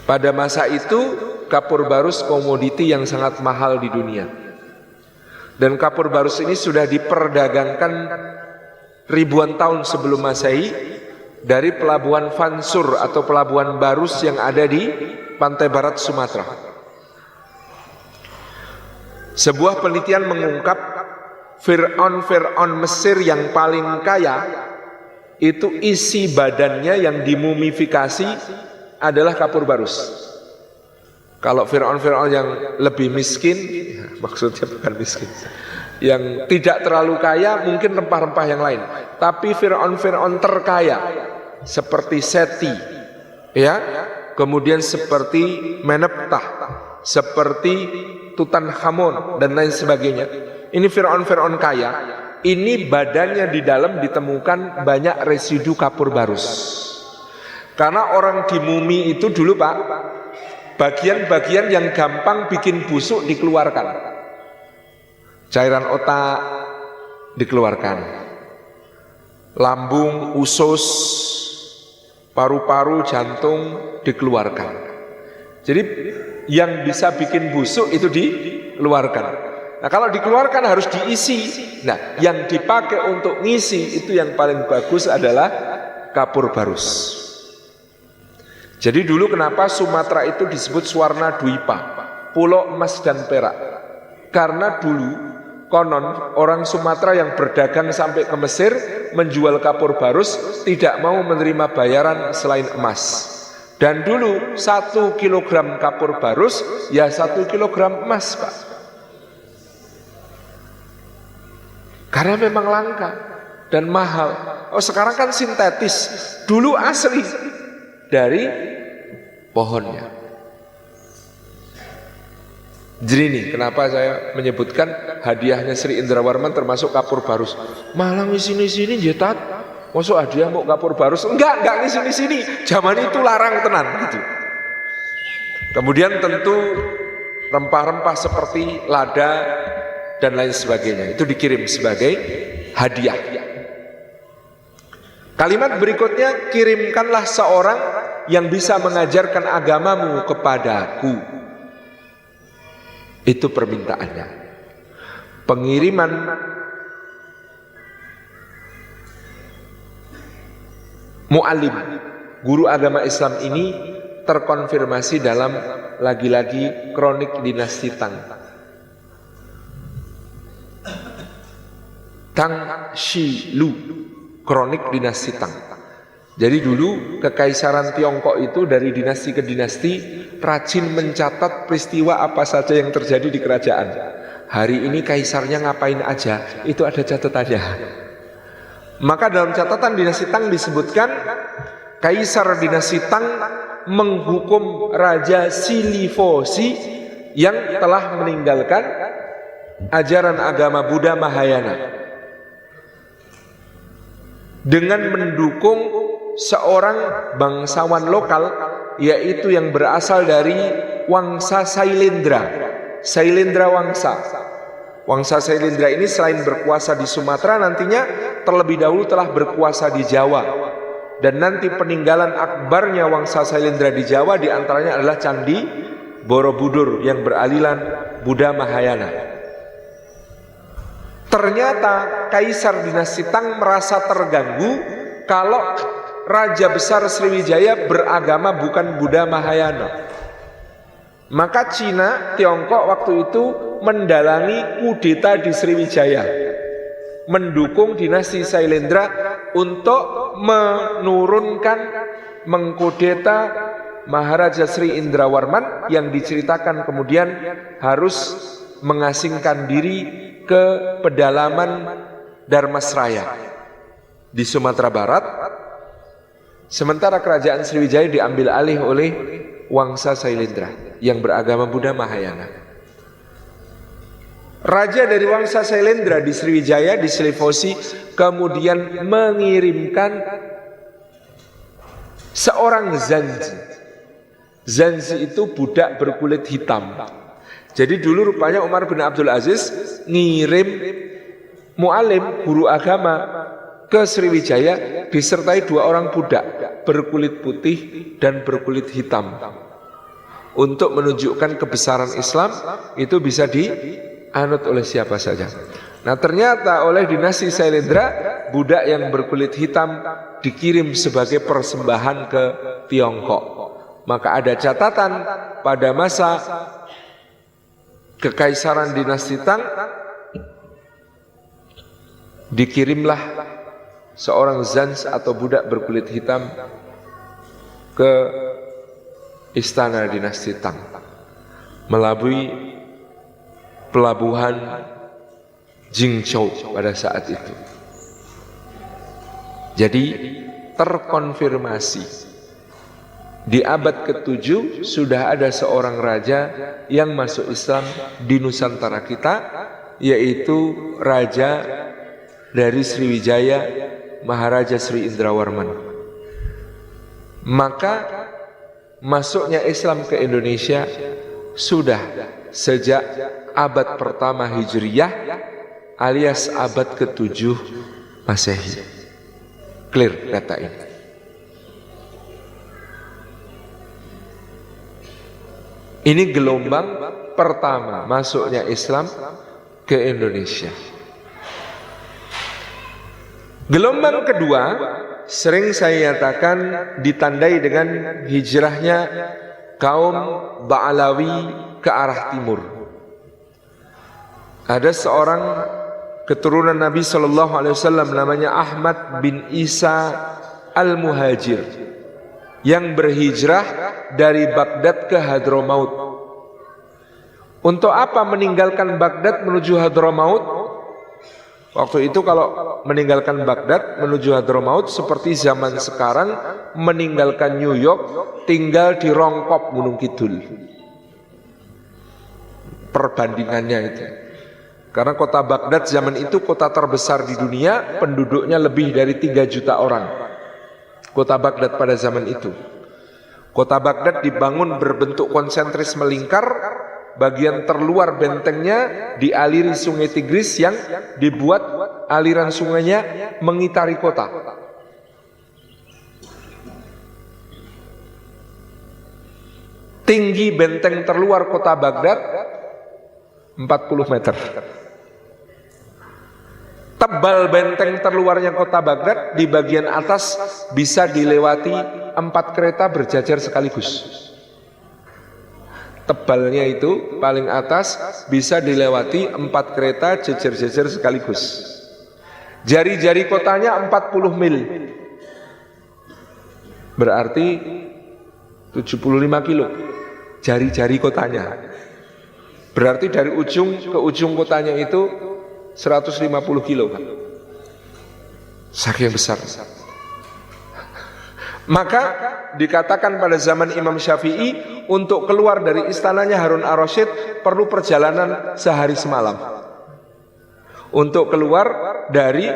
Pada masa itu kapur barus komoditi yang sangat mahal di dunia. Dan kapur barus ini sudah diperdagangkan ribuan tahun sebelum Masehi dari pelabuhan Fansur atau pelabuhan Barus yang ada di pantai barat Sumatera. Sebuah penelitian mengungkap Fir'aun Mesir yang paling kaya itu isi badannya yang dimumifikasi adalah kapur barus. Kalau Fir'aun yang lebih miskin, ya, maksudnya bukan miskin, yang tidak terlalu kaya mungkin rempah-rempah yang lain. Tapi Fir'aun terkaya seperti Seti, ya, kemudian seperti Meneptah, seperti Tutankhamun dan lain sebagainya. Ini Fir'aun kaya. Ini badannya di dalam ditemukan banyak residu kapur barus. Karena orang di mumi itu dulu Pak, bagian-bagian yang gampang bikin busuk dikeluarkan. Cairan otak dikeluarkan, lambung, usus, paru-paru, jantung dikeluarkan. Jadi yang bisa bikin busuk itu dikeluarkan. Nah kalau dikeluarkan harus diisi. Nah yang dipakai untuk ngisi itu yang paling bagus adalah kapur barus. Jadi dulu kenapa Sumatera itu disebut Swarna Dwipa, pulau emas dan perak? Karena dulu konon orang Sumatera yang berdagang sampai ke Mesir menjual kapur barus tidak mau menerima bayaran selain emas. Dan dulu 1 kilogram kapur barus ya 1 kilogram emas Pak. Karena memang langka dan mahal. Oh sekarang kan sintetis, dulu asli dari pohonnya. Jadi ini kenapa saya menyebutkan hadiahnya Sri Indrawarman termasuk kapur barus. Malang sini jetat, masuk hadiah mau kapur barus? Enggak sini. Zaman itu larang tenan gitu. Kemudian tentu rempah-rempah seperti lada dan lain sebagainya itu dikirim sebagai hadiah. Kalimat berikutnya, kirimkanlah seorang yang bisa mengajarkan agamamu kepadaku. Itu permintaannya. Pengiriman mu'alim, guru agama Islam ini terkonfirmasi dalam lagi-lagi kronik dinasti Tang Shilu, kronik dinasti Tang. Jadi dulu kekaisaran Tiongkok itu dari dinasti ke dinasti rajin mencatat peristiwa apa saja yang terjadi di kerajaan. Hari ini kaisarnya ngapain aja, itu ada catatannya. Maka dalam catatan dinasti Tang disebutkan kaisar dinasti Tang menghukum Raja Silifosi yang telah meninggalkan ajaran agama Buddha Mahayana dengan mendukung seorang bangsawan lokal yaitu yang berasal dari Wangsa Sailendra Wangsa. Wangsa Sailendra ini selain berkuasa di Sumatera nantinya terlebih dahulu telah berkuasa di Jawa. Dan nanti peninggalan akbarnya Wangsa Sailendra di Jawa diantaranya adalah Candi Borobudur yang beraliran Buddha Mahayana. Ternyata Kaisar dinasti Tang merasa terganggu kalau Raja Besar Sriwijaya beragama bukan Buddha Mahayana. Maka Cina, Tiongkok waktu itu mendalangi kudeta di Sriwijaya, mendukung dinasti Sailendra untuk menurunkan, mengkudeta Maharaja Sri Indrawarman yang diceritakan kemudian harus mengasingkan diri ke pedalaman Dharmasraya di Sumatera Barat. Sementara kerajaan Sriwijaya diambil alih oleh Wangsa Sailendra yang beragama Buddha Mahayana. Raja dari Wangsa Sailendra di Sriwijaya, di Silifosi, kemudian mengirimkan seorang zanzi. Zanzi itu budak berkulit hitam. Jadi dulu rupanya Umar bin Abdul Aziz ngirim mu'alim, guru agama ke Sriwijaya disertai 2 orang budak berkulit putih dan berkulit hitam. Untuk menunjukkan kebesaran Islam itu bisa dianut oleh siapa saja. Nah ternyata oleh dinasti Sailendra budak yang berkulit hitam dikirim sebagai persembahan ke Tiongkok. Maka ada catatan pada masa Kekaisaran dinasti Tang, dikirimlah seorang Zans atau budak berkulit hitam ke istana dinasti Tang melalui pelabuhan Jingzhou pada saat itu. Jadi terkonfirmasi di abad ke-7 sudah ada seorang raja yang masuk Islam di Nusantara kita, yaitu raja dari Sriwijaya, Maharaja Sri Indrawarman. Maka masuknya Islam ke Indonesia sudah sejak abad pertama Hijriyah alias abad ke-7 Masehi. Clear data ini. Ini gelombang pertama masuknya Islam ke Indonesia. Gelombang kedua sering saya nyatakan ditandai dengan hijrahnya kaum Ba'alawi ke arah timur. Ada seorang keturunan Nabi SAW namanya Ahmad bin Isa Al-Muhajir yang berhijrah dari Baghdad ke Hadramaut. Untuk apa meninggalkan Baghdad menuju Hadramaut? Waktu itu kalau meninggalkan Baghdad menuju Hadramaut seperti zaman sekarang meninggalkan New York tinggal di rongkop Gunung Kidul. Perbandingannya itu. Karena kota Baghdad zaman itu kota terbesar di dunia, penduduknya lebih dari 3 juta orang. Kota Baghdad pada zaman itu. Kota Baghdad dibangun berbentuk konsentris melingkar, bagian terluar bentengnya dialiri sungai Tigris yang dibuat aliran sungainya mengitari kota. Tinggi benteng terluar kota Baghdad 40 meter. Tebal benteng terluarnya kota Baghdad di bagian atas bisa dilewati 4 kereta berjajar sekaligus. Tebalnya itu paling atas bisa dilewati 4 kereta jejer-jejer sekaligus. Jari-jari kotanya 40 mil. Berarti 75 kilo. Jari-jari kotanya. Berarti dari ujung ke ujung kotanya itu 150 kilo. Saking besar. Maka dikatakan pada zaman Imam Syafi'i untuk keluar dari istananya Harun ar-Rasyid perlu perjalanan sehari semalam. Untuk keluar dari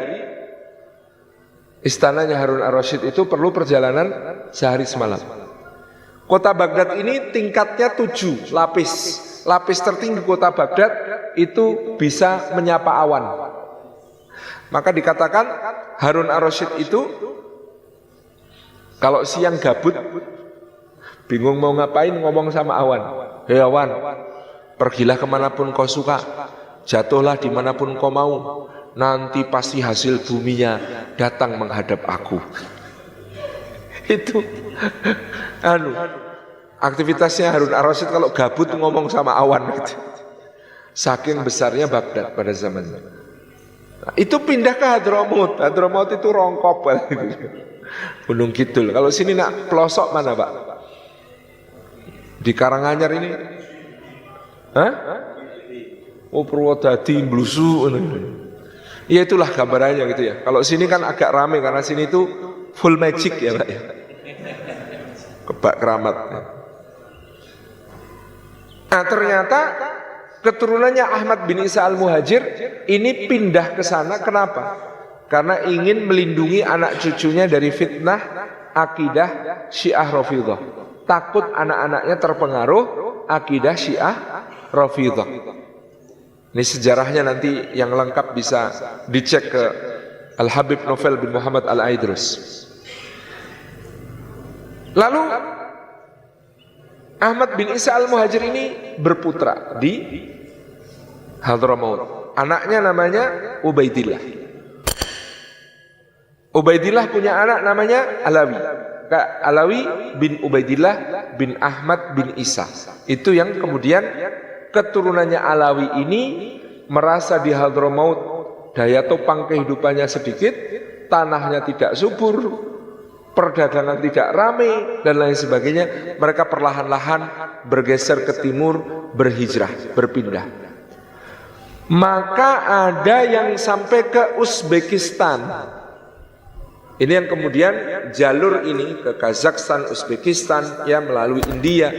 istananya Harun ar-Rasyid itu perlu perjalanan sehari semalam. Kota Baghdad ini tingkatnya 7 lapis. Lapis tertinggi kota Baghdad itu bisa menyapa awan. Maka dikatakan Harun ar-Rasyid itu kalau siang gabut, bingung mau ngapain, ngomong sama awan. Hei awan, pergilah kemanapun kau suka, jatuhlah dimanapun kau mau, nanti pasti hasil buminya datang menghadap aku. Itu aktivitasnya Harun ar-Rasyid kalau gabut ngomong sama awan gitu. Saking besarnya Baghdad pada zamannya. Nah, itu pindah ke Hadramaut. Hadramaut itu rongkop Gunung Kidul. Kalau sini nak pelosok mana Pak? Di Karanganyar ini? Hah? Oh Purwodadi, Blusu. Ya itulah gambarannya gitu ya. Kalau sini kan agak rame karena sini itu full magic ya Pak ya. Kebak keramat. Nah ternyata keturunannya Ahmad bin Isa Al-Muhajir ini pindah ke sana. Kenapa? Karena ingin melindungi anak cucunya dari fitnah akidah Syiah Rafidhah. Takut anak-anaknya terpengaruh akidah Syiah Rafidhah. Ini sejarahnya nanti yang lengkap bisa dicek ke Al-Habib Novel bin Muhammad Al-Aidrus. Lalu Ahmad bin Isa Al-Muhajir ini berputra di Hadramaut. Anaknya namanya Ubaidillah. Ubaidillah punya anak namanya Alawi. Alawi bin Ubaidillah bin Ahmad bin Isa. Itu yang kemudian keturunannya Alawi ini merasa di Hadramaut daya topang kehidupannya sedikit, tanahnya tidak subur, perdagangan tidak ramai dan lain sebagainya. Mereka perlahan-lahan bergeser ke timur, berhijrah, berpindah. Maka ada yang sampai ke Uzbekistan. Ini yang kemudian jalur ini ke Kazakhstan, Uzbekistan, ya melalui India.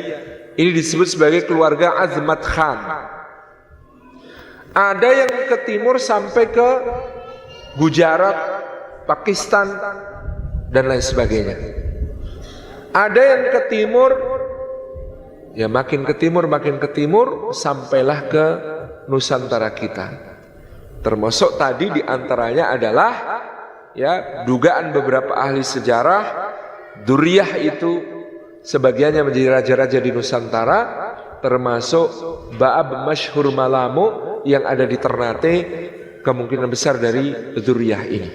Ini disebut sebagai keluarga Azmat Khan. Ada yang ke timur sampai ke Gujarat, Pakistan, dan lain sebagainya. Ada yang ke timur, ya makin ke timur, sampailah ke Nusantara kita. Termasuk tadi diantaranya adalah ya dugaan beberapa ahli sejarah, Duriyah itu sebagiannya menjadi raja-raja di Nusantara, termasuk Ba'ab Masyhur Malamu yang ada di Ternate, kemungkinan besar dari Duriyah ini,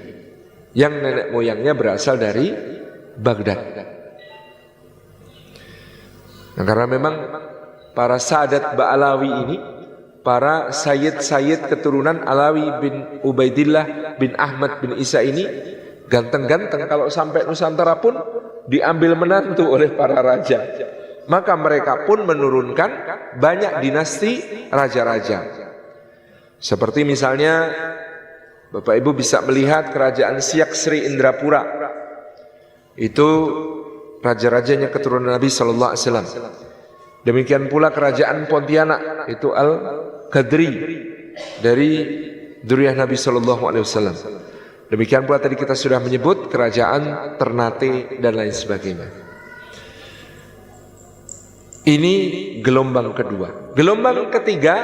yang nenek moyangnya berasal dari Baghdad. Nah, karena memang para sadat Ba'alawi ini, para sayyid-sayyid keturunan Alawi bin Ubaidillah bin Ahmad bin Isa ini ganteng-ganteng, kalau sampai Nusantara pun diambil menantu oleh para raja. Maka mereka pun menurunkan banyak dinasti raja-raja. Seperti misalnya Bapak Ibu bisa melihat kerajaan Siak Sri Indrapura. Itu raja-rajanya keturunan Nabi sallallahu alaihi wasallam. Demikian pula kerajaan Pontianak, itu Al-Qadri dari dzurriyyah Nabi sallallahu alaihi wasallam. Demikian pula tadi kita sudah menyebut kerajaan Ternate dan lain sebagainya. Ini gelombang kedua. Gelombang ketiga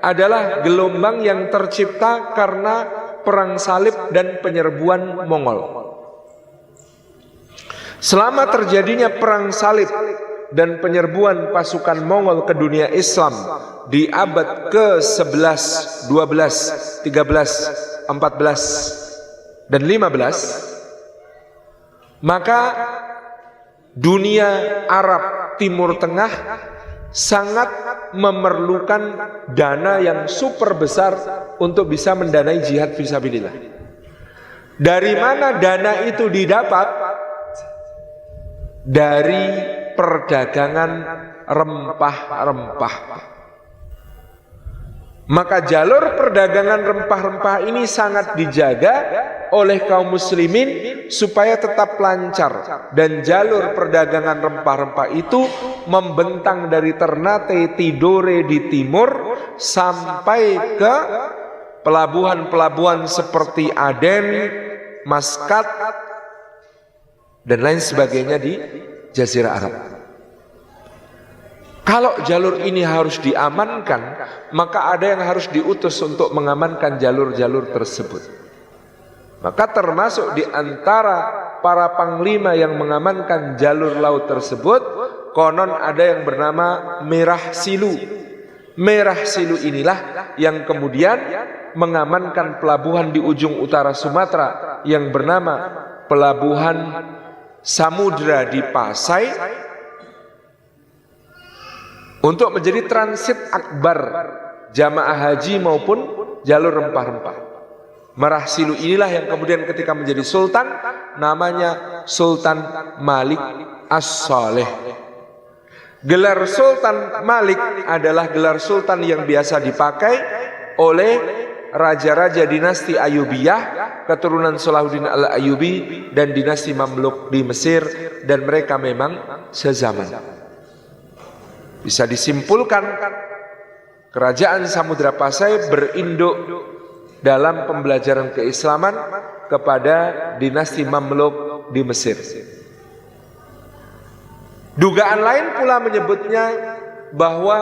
adalah gelombang yang tercipta karena perang salib dan penyerbuan Mongol. Selama terjadinya perang salib dan penyerbuan pasukan Mongol ke dunia Islam di abad ke-11, 12, 13, 14, dan 15, maka dunia Arab Timur Tengah sangat memerlukan dana yang super besar untuk bisa mendanai jihad fisabilillah. Dari mana dana itu didapat? Dari perdagangan rempah-rempah. Maka jalur perdagangan rempah-rempah ini sangat dijaga oleh kaum muslimin supaya tetap lancar, dan jalur perdagangan rempah-rempah itu membentang dari Ternate Tidore di timur sampai ke pelabuhan-pelabuhan seperti Aden, Maskat, dan lain sebagainya di Jazirah Arab. Kalau jalur ini harus diamankan, maka ada yang harus diutus untuk mengamankan jalur-jalur tersebut. Maka termasuk di antara para panglima yang mengamankan jalur laut tersebut, konon ada yang bernama Merah Silu. Merah Silu inilah yang kemudian mengamankan pelabuhan di ujung utara Sumatera yang bernama Pelabuhan Samudra di Pasai, untuk menjadi transit akbar jamaah haji maupun jalur rempah-rempah. Merah Silu inilah yang kemudian ketika menjadi sultan, namanya Sultan Malik As-Saleh. Gelar Sultan Malik adalah gelar sultan yang biasa dipakai oleh raja-raja dinasti Ayyubiyah, keturunan Salahuddin Al-Ayyubi, dan dinasti Mamluk di Mesir, dan mereka memang sezaman. Bisa disimpulkan kerajaan Samudra Pasai berinduk dalam pembelajaran keislaman kepada dinasti Mamluk di Mesir. Dugaan lain pula menyebutnya bahwa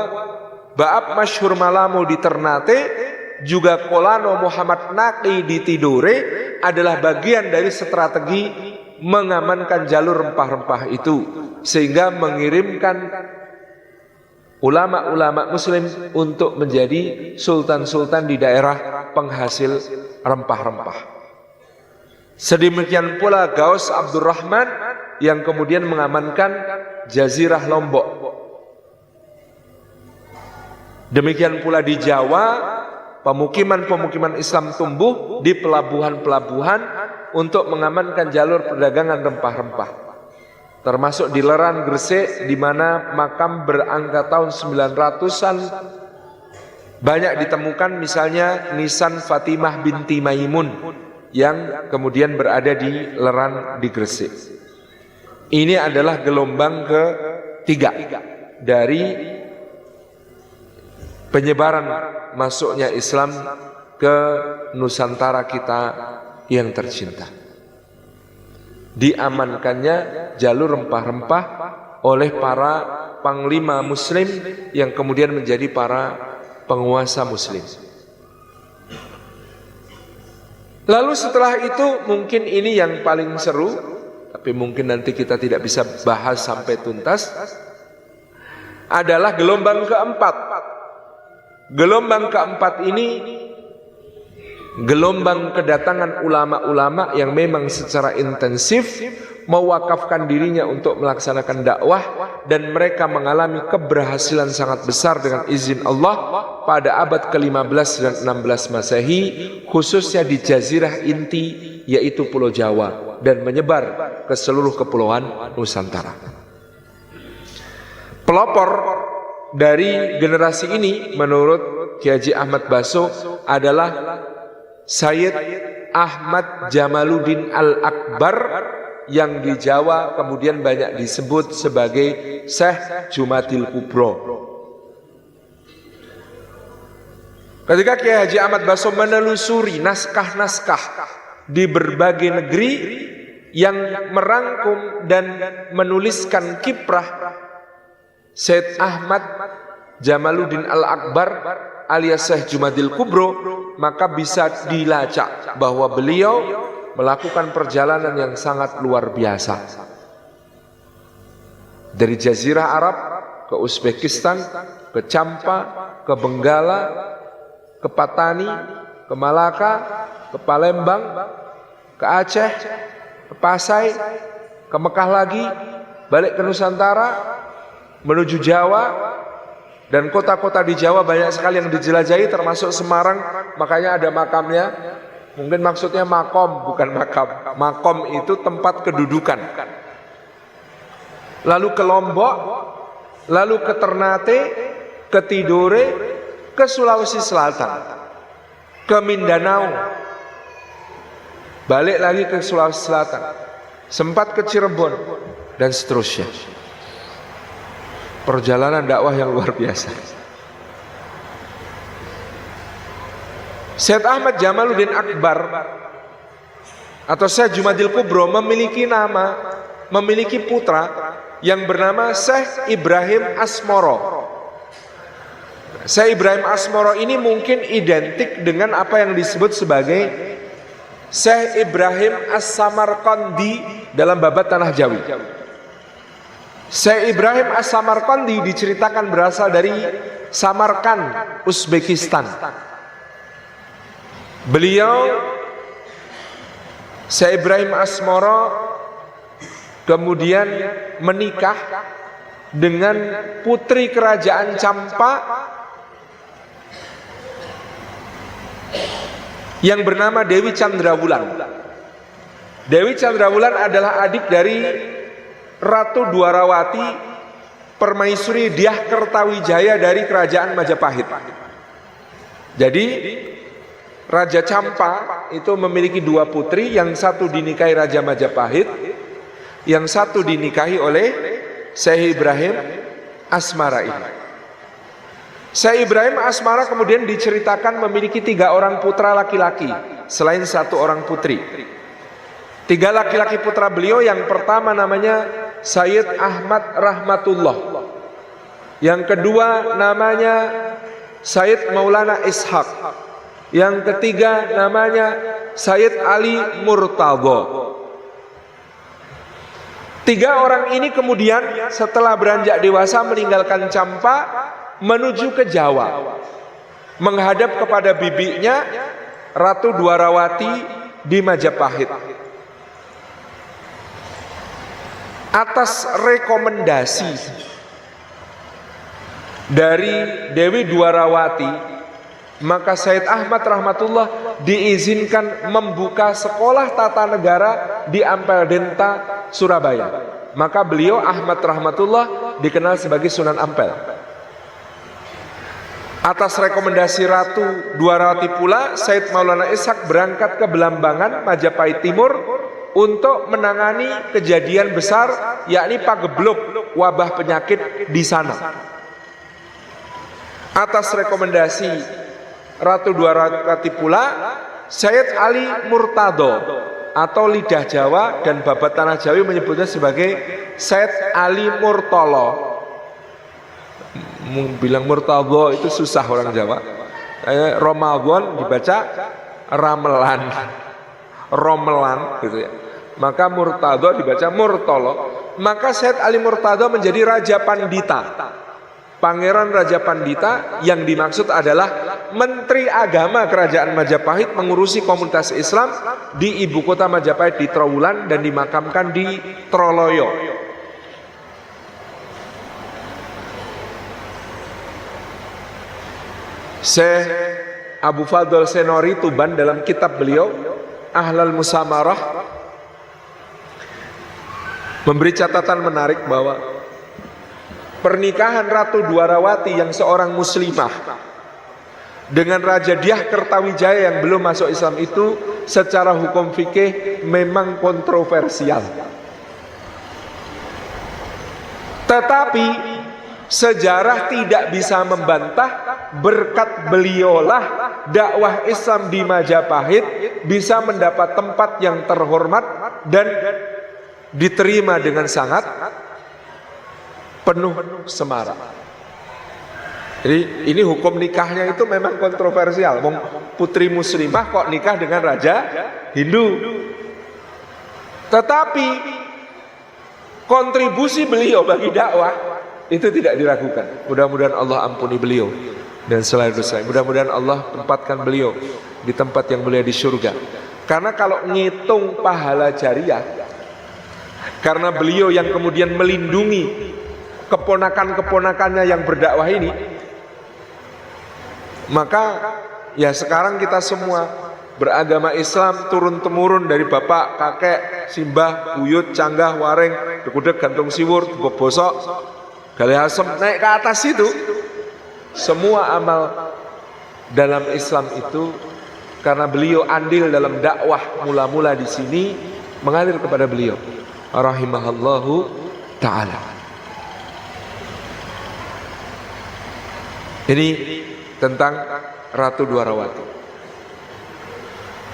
Ba'ab Masyhur Malamu di Ternate, juga Kolano Muhammad Naqi di Tidore adalah bagian dari strategi mengamankan jalur rempah-rempah itu, sehingga mengirimkan ulama-ulama muslim untuk menjadi sultan-sultan di daerah penghasil rempah-rempah. Sedemikian pula Gaus Abdurrahman yang kemudian mengamankan Jazirah Lombok. Demikian pula di Jawa, pemukiman-pemukiman Islam tumbuh di pelabuhan-pelabuhan untuk mengamankan jalur perdagangan rempah-rempah. Termasuk di Leran Gresik, di mana makam berangka tahun 900-an banyak ditemukan, misalnya nisan Fatimah binti Maimun yang kemudian berada di Leran di Gresik. Ini adalah gelombang ketiga dari penyebaran masuknya Islam ke Nusantara kita yang tercinta. Diamankannya jalur rempah-rempah oleh para panglima muslim yang kemudian menjadi para penguasa muslim. Lalu setelah itu, mungkin ini yang paling seru, tapi mungkin nanti kita tidak bisa bahas sampai tuntas, adalah gelombang keempat. Gelombang keempat ini gelombang kedatangan ulama-ulama yang memang secara intensif mewakafkan dirinya untuk melaksanakan dakwah, dan mereka mengalami keberhasilan sangat besar dengan izin Allah pada abad ke-15 dan 16 Masehi, khususnya di Jazirah inti yaitu Pulau Jawa, dan menyebar ke seluruh kepulauan Nusantara. Pelopor dari generasi ini menurut Kiai Haji Ahmad Baso adalah Sayyid Ahmad Jamaluddin Al-Akbar, yang di Jawa kemudian banyak disebut sebagai Syekh Jumadil Kubro. Ketika Kiai Haji Ahmad Baso menelusuri naskah-naskah di berbagai negeri yang merangkum dan menuliskan kiprah Syed Ahmad Jamaluddin Al-Akbar alias Syekh Jumadil Kubro, maka bisa dilacak bahwa beliau melakukan perjalanan yang sangat luar biasa. Dari Jazirah Arab ke Uzbekistan, ke Champa, ke Benggala, ke Patani, ke Malaka, ke Palembang, ke Aceh, ke Pasai, ke Mekah lagi, balik ke Nusantara, menuju Jawa. Dan kota-kota di Jawa banyak sekali yang dijelajahi, termasuk Semarang, makanya ada makamnya. Mungkin maksudnya makom, bukan makam. Makom itu tempat kedudukan. Lalu ke Lombok, lalu ke Ternate, ke Tidore, ke Sulawesi Selatan, ke Mindanao, balik lagi ke Sulawesi Selatan, sempat ke Cirebon, dan seterusnya. Perjalanan dakwah yang luar biasa. Syed Ahmad Jamaluddin Akbar atau Syekh Jumadil Kubro memiliki nama, memiliki putra yang bernama Syekh Ibrahim Asmoro. Syekh Ibrahim Asmoro ini mungkin identik dengan apa yang disebut sebagai Syekh Ibrahim As-Samarqandi dalam babat Tanah Jawi. Syekh Ibrahim As-Samarqandi diceritakan berasal dari Samarkand, Uzbekistan. Beliau, Syekh Ibrahim Asmoro, kemudian menikah dengan putri kerajaan Champa yang bernama Dewi Chandrawulan. Dewi Chandrawulan adalah adik dari Ratu Dwarawati Permaisuri Dyah Kertawijaya dari kerajaan Majapahit. Jadi Raja Champa itu memiliki dua putri, yang satu dinikahi Raja Majapahit, yang satu dinikahi oleh Syekh Ibrahim Asmara ini. Syekh Ibrahim Asmara kemudian diceritakan memiliki 3 orang putra laki-laki selain 1 orang putri. 3 laki-laki putra beliau, yang pertama namanya Sayyid Ahmad Rahmatullah, yang kedua namanya Sayyid Maulana Ishaq, yang ketiga namanya Sayyid Ali Murtadha. 3 orang ini kemudian setelah beranjak dewasa meninggalkan Champa menuju ke Jawa, menghadap kepada bibinya Ratu Dwarawati di Majapahit. atas rekomendasi dari Dewi Dwarawati, maka Said Ahmad rahmatullah diizinkan membuka sekolah tata negara di Ampel Denta, Surabaya. Maka beliau Ahmad rahmatullah dikenal sebagai Sunan Ampel. Atas rekomendasi Ratu Dwarawati pula, Said Maulana Ishak berangkat ke Belambangan, Majapahit Timur untuk menangani kejadian besar, yakni pagebluk wabah penyakit di sana. Atas rekomendasi Ratu Dwarawati pula, Sayyid Ali Murtado atau lidah Jawa dan babat tanah Jawi menyebutnya sebagai Sayyid Ali Murtolo. Bilang Murtado itu susah orang Jawa. Ramadan dibaca Ramelan, Romelan gitu ya. Maka Murtado dibaca Murtolo. Maka Sayyid Ali Murtado menjadi Raja Pandita, Pangeran Raja Pandita, yang dimaksud adalah Menteri Agama Kerajaan Majapahit mengurusi komunitas Islam di ibu kota Majapahit di Trowulan dan dimakamkan di Troloyo. Syekh Abu Fadl Senori Tuban dalam kitab beliau Ahlal Musamarah memberi catatan menarik bahwa pernikahan Ratu Dwarawati yang seorang muslimah dengan Raja Dyah Kertawijaya yang belum masuk Islam itu secara hukum fikih memang kontroversial. Tetapi sejarah tidak bisa membantah, berkat beliaulah dakwah Islam di Majapahit bisa mendapat tempat yang terhormat dan diterima dengan sangat penuh semarak. Jadi ini hukum nikahnya itu memang kontroversial. Putri muslimah kok nikah dengan raja Hindu. Tetapi kontribusi beliau bagi dakwah itu tidak diragukan. Mudah-mudahan Allah ampuni beliau dan selain dosa. Mudah-mudahan Allah tempatkan beliau di tempat yang mulia di surga. Karena kalau ngitung pahala jariah, karena beliau yang kemudian melindungi keponakan-keponakannya yang berdakwah ini, maka ya sekarang kita semua beragama Islam turun-temurun dari bapak, kakek, simbah, buyut, canggah, wareng, dekudek, gantung siwur, bosok, gali asem, naik ke atas itu. Semua amal dalam Islam itu karena beliau andil dalam dakwah mula-mula di sini mengalir kepada beliau rahimahallahu ta'ala. Ini tentang Ratu Dwarawati.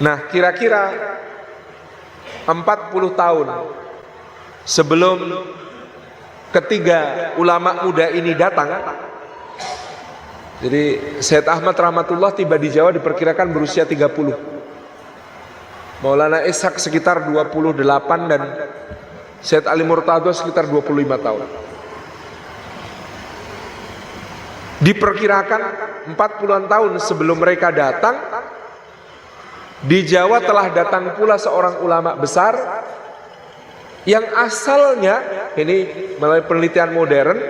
Nah, kira-kira 40 tahun sebelum ketiga ulama muda ini datang, jadi Said Ahmad rahmatullah tiba di Jawa diperkirakan berusia 30. Maulana Ishak sekitar 28 dan Said Ali Murtado sekitar 25 tahun. Diperkirakan 40-an tahun sebelum mereka datang, di Jawa telah datang pula seorang ulama besar yang asalnya, ini melalui penelitian modern,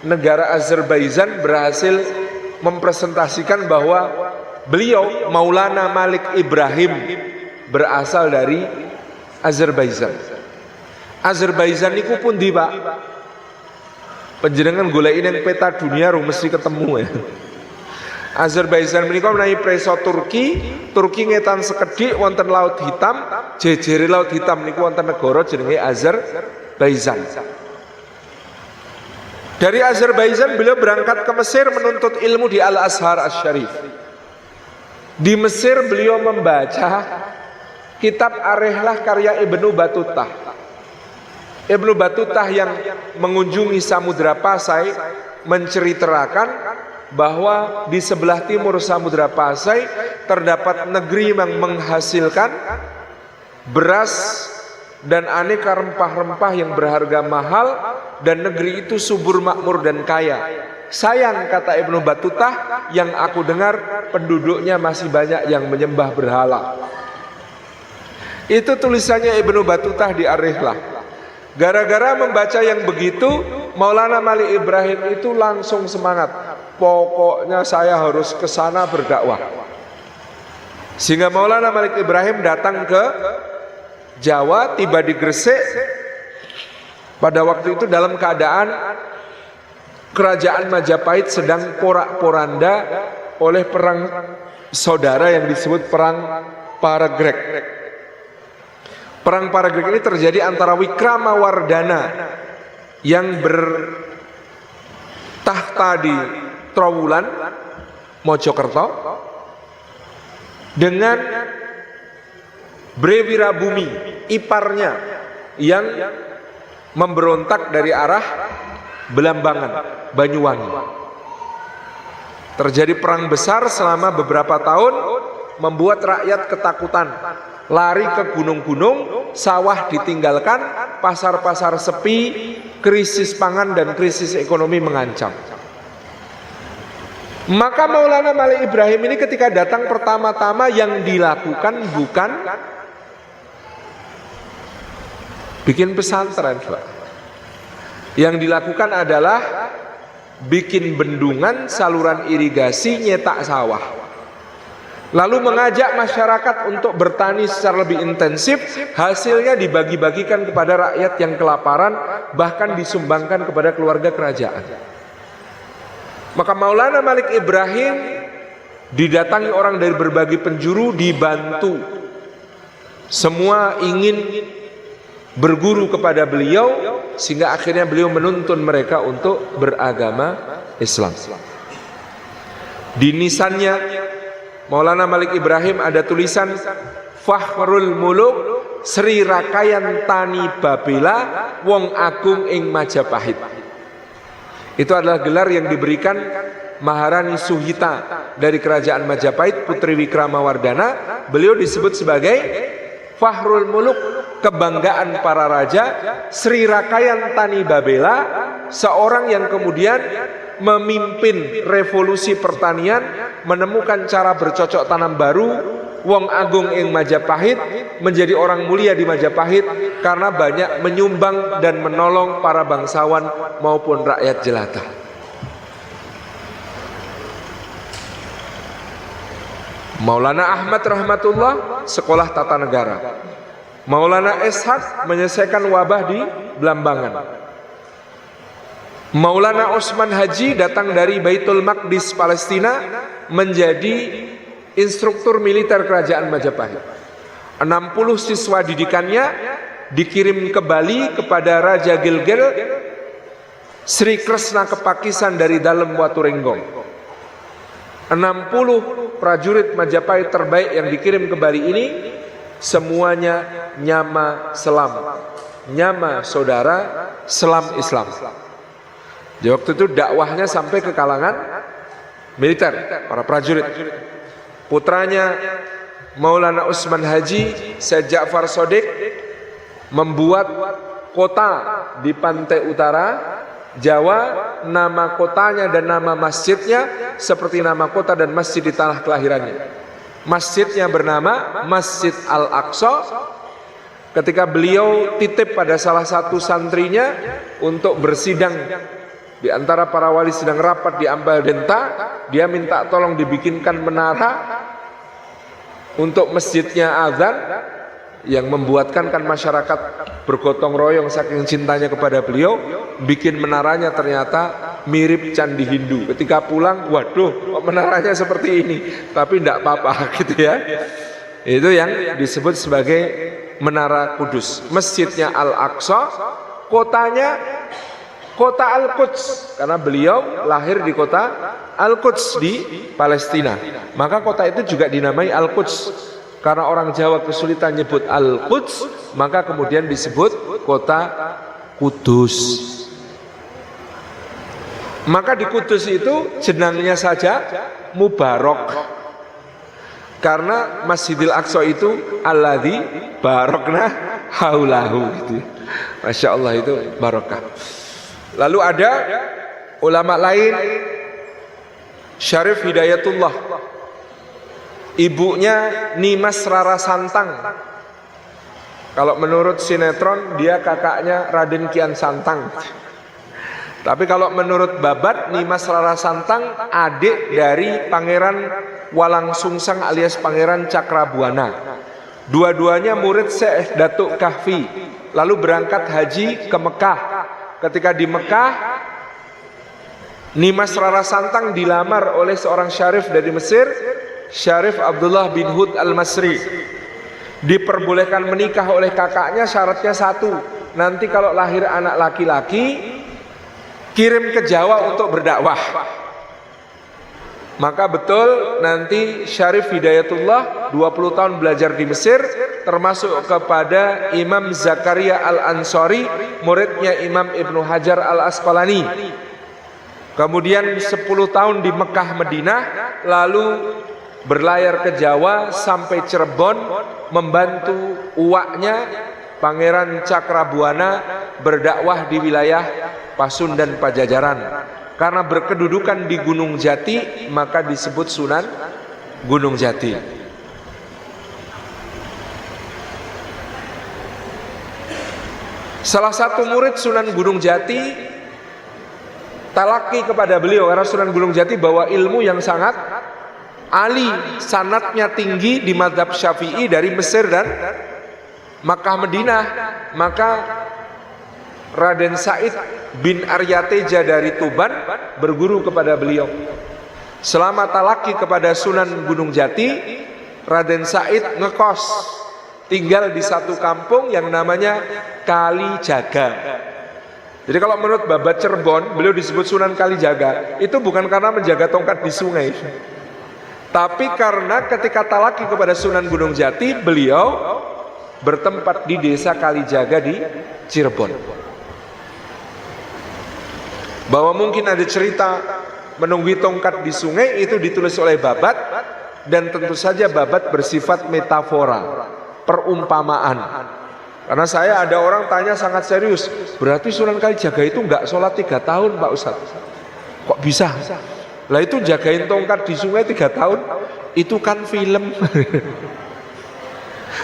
negara Azerbaijan berhasil mempresentasikan bahwa beliau Maulana Malik Ibrahim berasal dari Azerbaijan. Azerbaijan niku pun di Pak. Panjenengan goleki ning peta dunia ru mesti ketemu ya. Azerbaijan menika menawi preso Turki, Turki ngetan sekedhik wonten Laut Hitam, jejere Laut Hitam niku wonten negara jenenge Azerbaijan. Dari Azerbaijan beliau berangkat ke Mesir menuntut ilmu di Al-Azhar Asy-Syarif. Di Mesir beliau membaca kitab Ar-Rihlah karya Ibnu Battuta. Ibnu Battuta yang mengunjungi Samudra Pasai menceritakan bahwa di sebelah timur Samudra Pasai terdapat negeri yang menghasilkan beras dan aneka rempah-rempah yang berharga mahal, dan negeri itu subur, makmur dan kaya. Sayang, kata Ibnu Battuta, yang aku dengar penduduknya masih banyak yang menyembah berhala. Itu tulisannya Ibnu Battuta di Ar-Rihlah. Gara-gara membaca yang begitu, Maulana Malik Ibrahim itu langsung semangat. Pokoknya saya harus ke sana berdakwah. Sehingga Maulana Malik Ibrahim datang ke Jawa, tiba di Gresik. Pada waktu itu dalam keadaan kerajaan Majapahit sedang porak-poranda oleh perang saudara yang disebut perang Paragreg. Perang Paragreg ini terjadi antara Wikramawardhana yang bertahta di Trowulan, Mojokerto, dengan Brewirabumi, iparnya, yang memberontak dari arah Belambangan, Banyuwangi. Terjadi perang besar selama beberapa tahun, membuat rakyat ketakutan. Lari ke gunung-gunung, sawah ditinggalkan, pasar-pasar sepi, krisis pangan dan krisis ekonomi mengancam. Maka Maulana Malik Ibrahim ini ketika datang pertama-tama yang dilakukan bukan bikin pesantren, Pak. Yang dilakukan adalah bikin bendungan, saluran irigasi, nyetak sawah. Lalu mengajak masyarakat untuk bertani secara lebih intensif, hasilnya dibagi-bagikan kepada rakyat yang kelaparan, bahkan disumbangkan kepada keluarga kerajaan. Maka Maulana Malik Ibrahim didatangi orang dari berbagai penjuru, dibantu. Semua ingin berguru kepada beliau, sehingga akhirnya beliau menuntun mereka untuk beragama Islam. Di nisannya Maulana Malik Ibrahim ada tulisan Fakhrul Muluk Sri Rakayan Tani Babela Wong Agung ing Majapahit. Itu adalah gelar yang diberikan Maharani Suhita dari kerajaan Majapahit, Putri Wikramawardhana. Beliau disebut sebagai Fakhrul Muluk, kebanggaan para raja, Sri Rakayan Tani Babela, seorang yang kemudian memimpin revolusi pertanian, menemukan cara bercocok tanam baru. Wong Agung ing Majapahit, menjadi orang mulia di Majapahit karena banyak menyumbang dan menolong para bangsawan maupun rakyat jelata. Maulana Ahmad rahmatullah sekolah tata negara. Maulana Ishaq menyelesaikan wabah di Belambangan. Maulana Osman Haji datang dari Baitul Maqdis Palestina, menjadi instruktur militer kerajaan Majapahit. 60 siswa didikannya dikirim ke Bali kepada Raja Gilgil Sri Kresna Kepakisan dari Dalem Waturenggong. 60 prajurit Majapahit terbaik yang dikirim ke Bali ini semuanya nyama selam, nyama saudara, selam Islam. Di waktu itu dakwahnya sampai ke kalangan militer, para prajurit. Putranya Maulana Usman Haji, Syed Ja'far Shodiq, membuat kota di pantai utara Jawa. Nama kotanya dan nama masjidnya seperti nama kota dan masjid di tanah kelahirannya. Masjidnya bernama Masjid Al-Aqsa. Ketika beliau titip pada salah satu santrinya untuk bersidang, di antara para wali sedang rapat di Ambal Denta, dia minta tolong dibikinkan menara untuk masjidnya azan, yang membuatkan kan masyarakat bergotong royong saking cintanya kepada beliau. Bikin menaranya ternyata mirip candi Hindu. Ketika pulang, waduh, menaranya seperti ini, tapi tidak apa-apa gitu ya. Itu yang disebut sebagai Menara Kudus. Masjidnya Al-Aqsa, kotanya kota Al-Quds, karena beliau lahir di kota Al-Quds di Palestina. Maka kota itu juga dinamai Al-Quds. Karena orang Jawa kesulitan nyebut Al-Quds, maka kemudian disebut kota Kudus. Maka di Kudus itu jenangnya saja Mubarak. Karena Masjidil Aqsa itu alladzi barakna haulahu gitu. Masya Allah, itu barokah. Lalu ada ulama lain, Syarif Hidayatullah, ibunya Nimas Rara Santang. Kalau menurut sinetron dia kakaknya Raden Kian Santang. Tapi kalau menurut Babat, Nimas Rara Santang adik dari Pangeran Walang Sungsang alias Pangeran Cakrabuana. Dua-duanya murid Syekh Datuk Kahfi. Lalu berangkat haji ke Mekah. Ketika di Mekah, Nimas Rara Santang dilamar oleh seorang syarif dari Mesir, Syarif Abdullah bin Hud al-Masri. Diperbolehkan menikah oleh kakaknya, syaratnya satu, nanti kalau lahir anak laki-laki kirim ke Jawa untuk berdakwah. Maka betul nanti Syarif Hidayatullah 20 tahun belajar di Mesir, termasuk kepada Imam Zakaria Al-Ansari, muridnya Imam Ibnu Hajar Al-Asqalani. Kemudian 10 tahun di Mekah Madinah, lalu berlayar ke Jawa sampai Cirebon, membantu uwaknya Pangeran Cakrabuana berdakwah di wilayah Pasundan Pajajaran. Karena berkedudukan di Gunung Jati, maka disebut Sunan Gunung Jati. Salah satu murid Sunan Gunung Jati talaki kepada beliau, karena Sunan Gunung Jati bawa ilmu yang sangat ali, sanadnya tinggi di mazhab Syafi'i dari Mesir dan Makkah Madinah. Maka Raden Said bin Aryateja dari Tuban berguru kepada beliau. Selama talaki kepada Sunan Gunung Jati, Raden Said ngekos, tinggal di satu kampung yang namanya Kalijaga. Jadi kalau menurut Babat Cirebon, beliau disebut Sunan Kalijaga, itu bukan karena menjaga tongkat di sungai, tapi karena ketika talaki kepada Sunan Gunung Jati, beliau bertempat di desa Kalijaga di Cirebon. Bahwa mungkin ada cerita menunggu tongkat di sungai, itu ditulis oleh Babat, dan tentu saja Babat bersifat metafora, perumpamaan. Karena saya ada orang tanya sangat serius, berarti Sunan Kalijaga itu enggak sholat 3 tahun Pak Ustadz? Kok bisa? Lah itu jagain tongkat di sungai 3 tahun, itu kan film.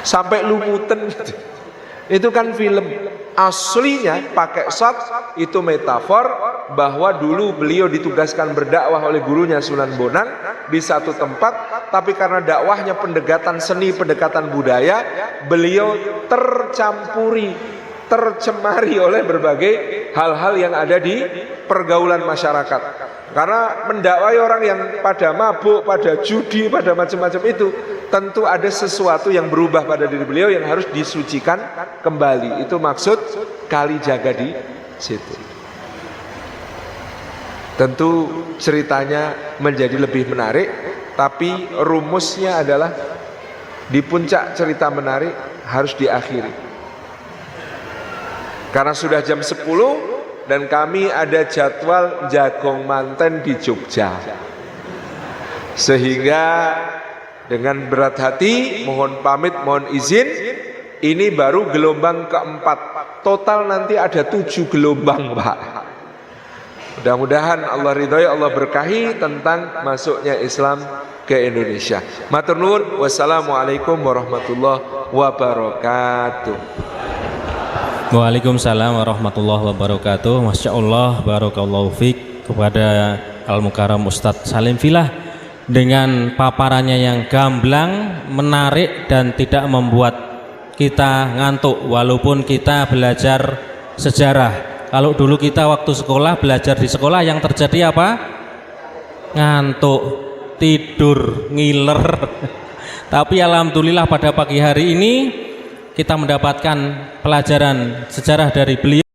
Sampai lumutan, itu kan film. Aslinya pakai shot, itu metafor bahwa dulu beliau ditugaskan berdakwah oleh gurunya Sunan Bonang di satu tempat, tapi karena dakwahnya pendekatan seni, pendekatan budaya, beliau tercampuri, tercemari oleh berbagai hal-hal yang ada di pergaulan masyarakat. Karena mendakwai orang yang pada mabuk, pada judi, pada macam-macam itu, tentu ada sesuatu yang berubah pada diri beliau yang harus disucikan kembali. Itu maksud Kalijaga di situ. Tentu ceritanya menjadi lebih menarik, tapi rumusnya adalah di puncak cerita menarik harus diakhiri. Karena sudah jam 10 dan kami ada jadwal jagong manten di Jogja, sehingga dengan berat hati mohon pamit, mohon izin. Ini baru gelombang keempat, total nanti ada 7 gelombang Pak. Mudah-mudahan Allah ridhoi, Allah berkahi tentang masuknya Islam ke Indonesia. Matur nuwun, wassalamualaikum warahmatullahi wabarakatuh. Waalaikumsalam warahmatullahi wabarakatuh. Masya Allah, barakallahu fiq kepada Al-Mukarram Ustadz Salim Filah dengan paparannya yang gamblang, menarik dan tidak membuat kita ngantuk walaupun kita belajar sejarah. Kalau dulu kita waktu sekolah, belajar di sekolah, yang terjadi apa? Ngantuk, tidur, ngiler. Tapi alhamdulillah pada pagi hari ini kita mendapatkan pelajaran sejarah dari beliau.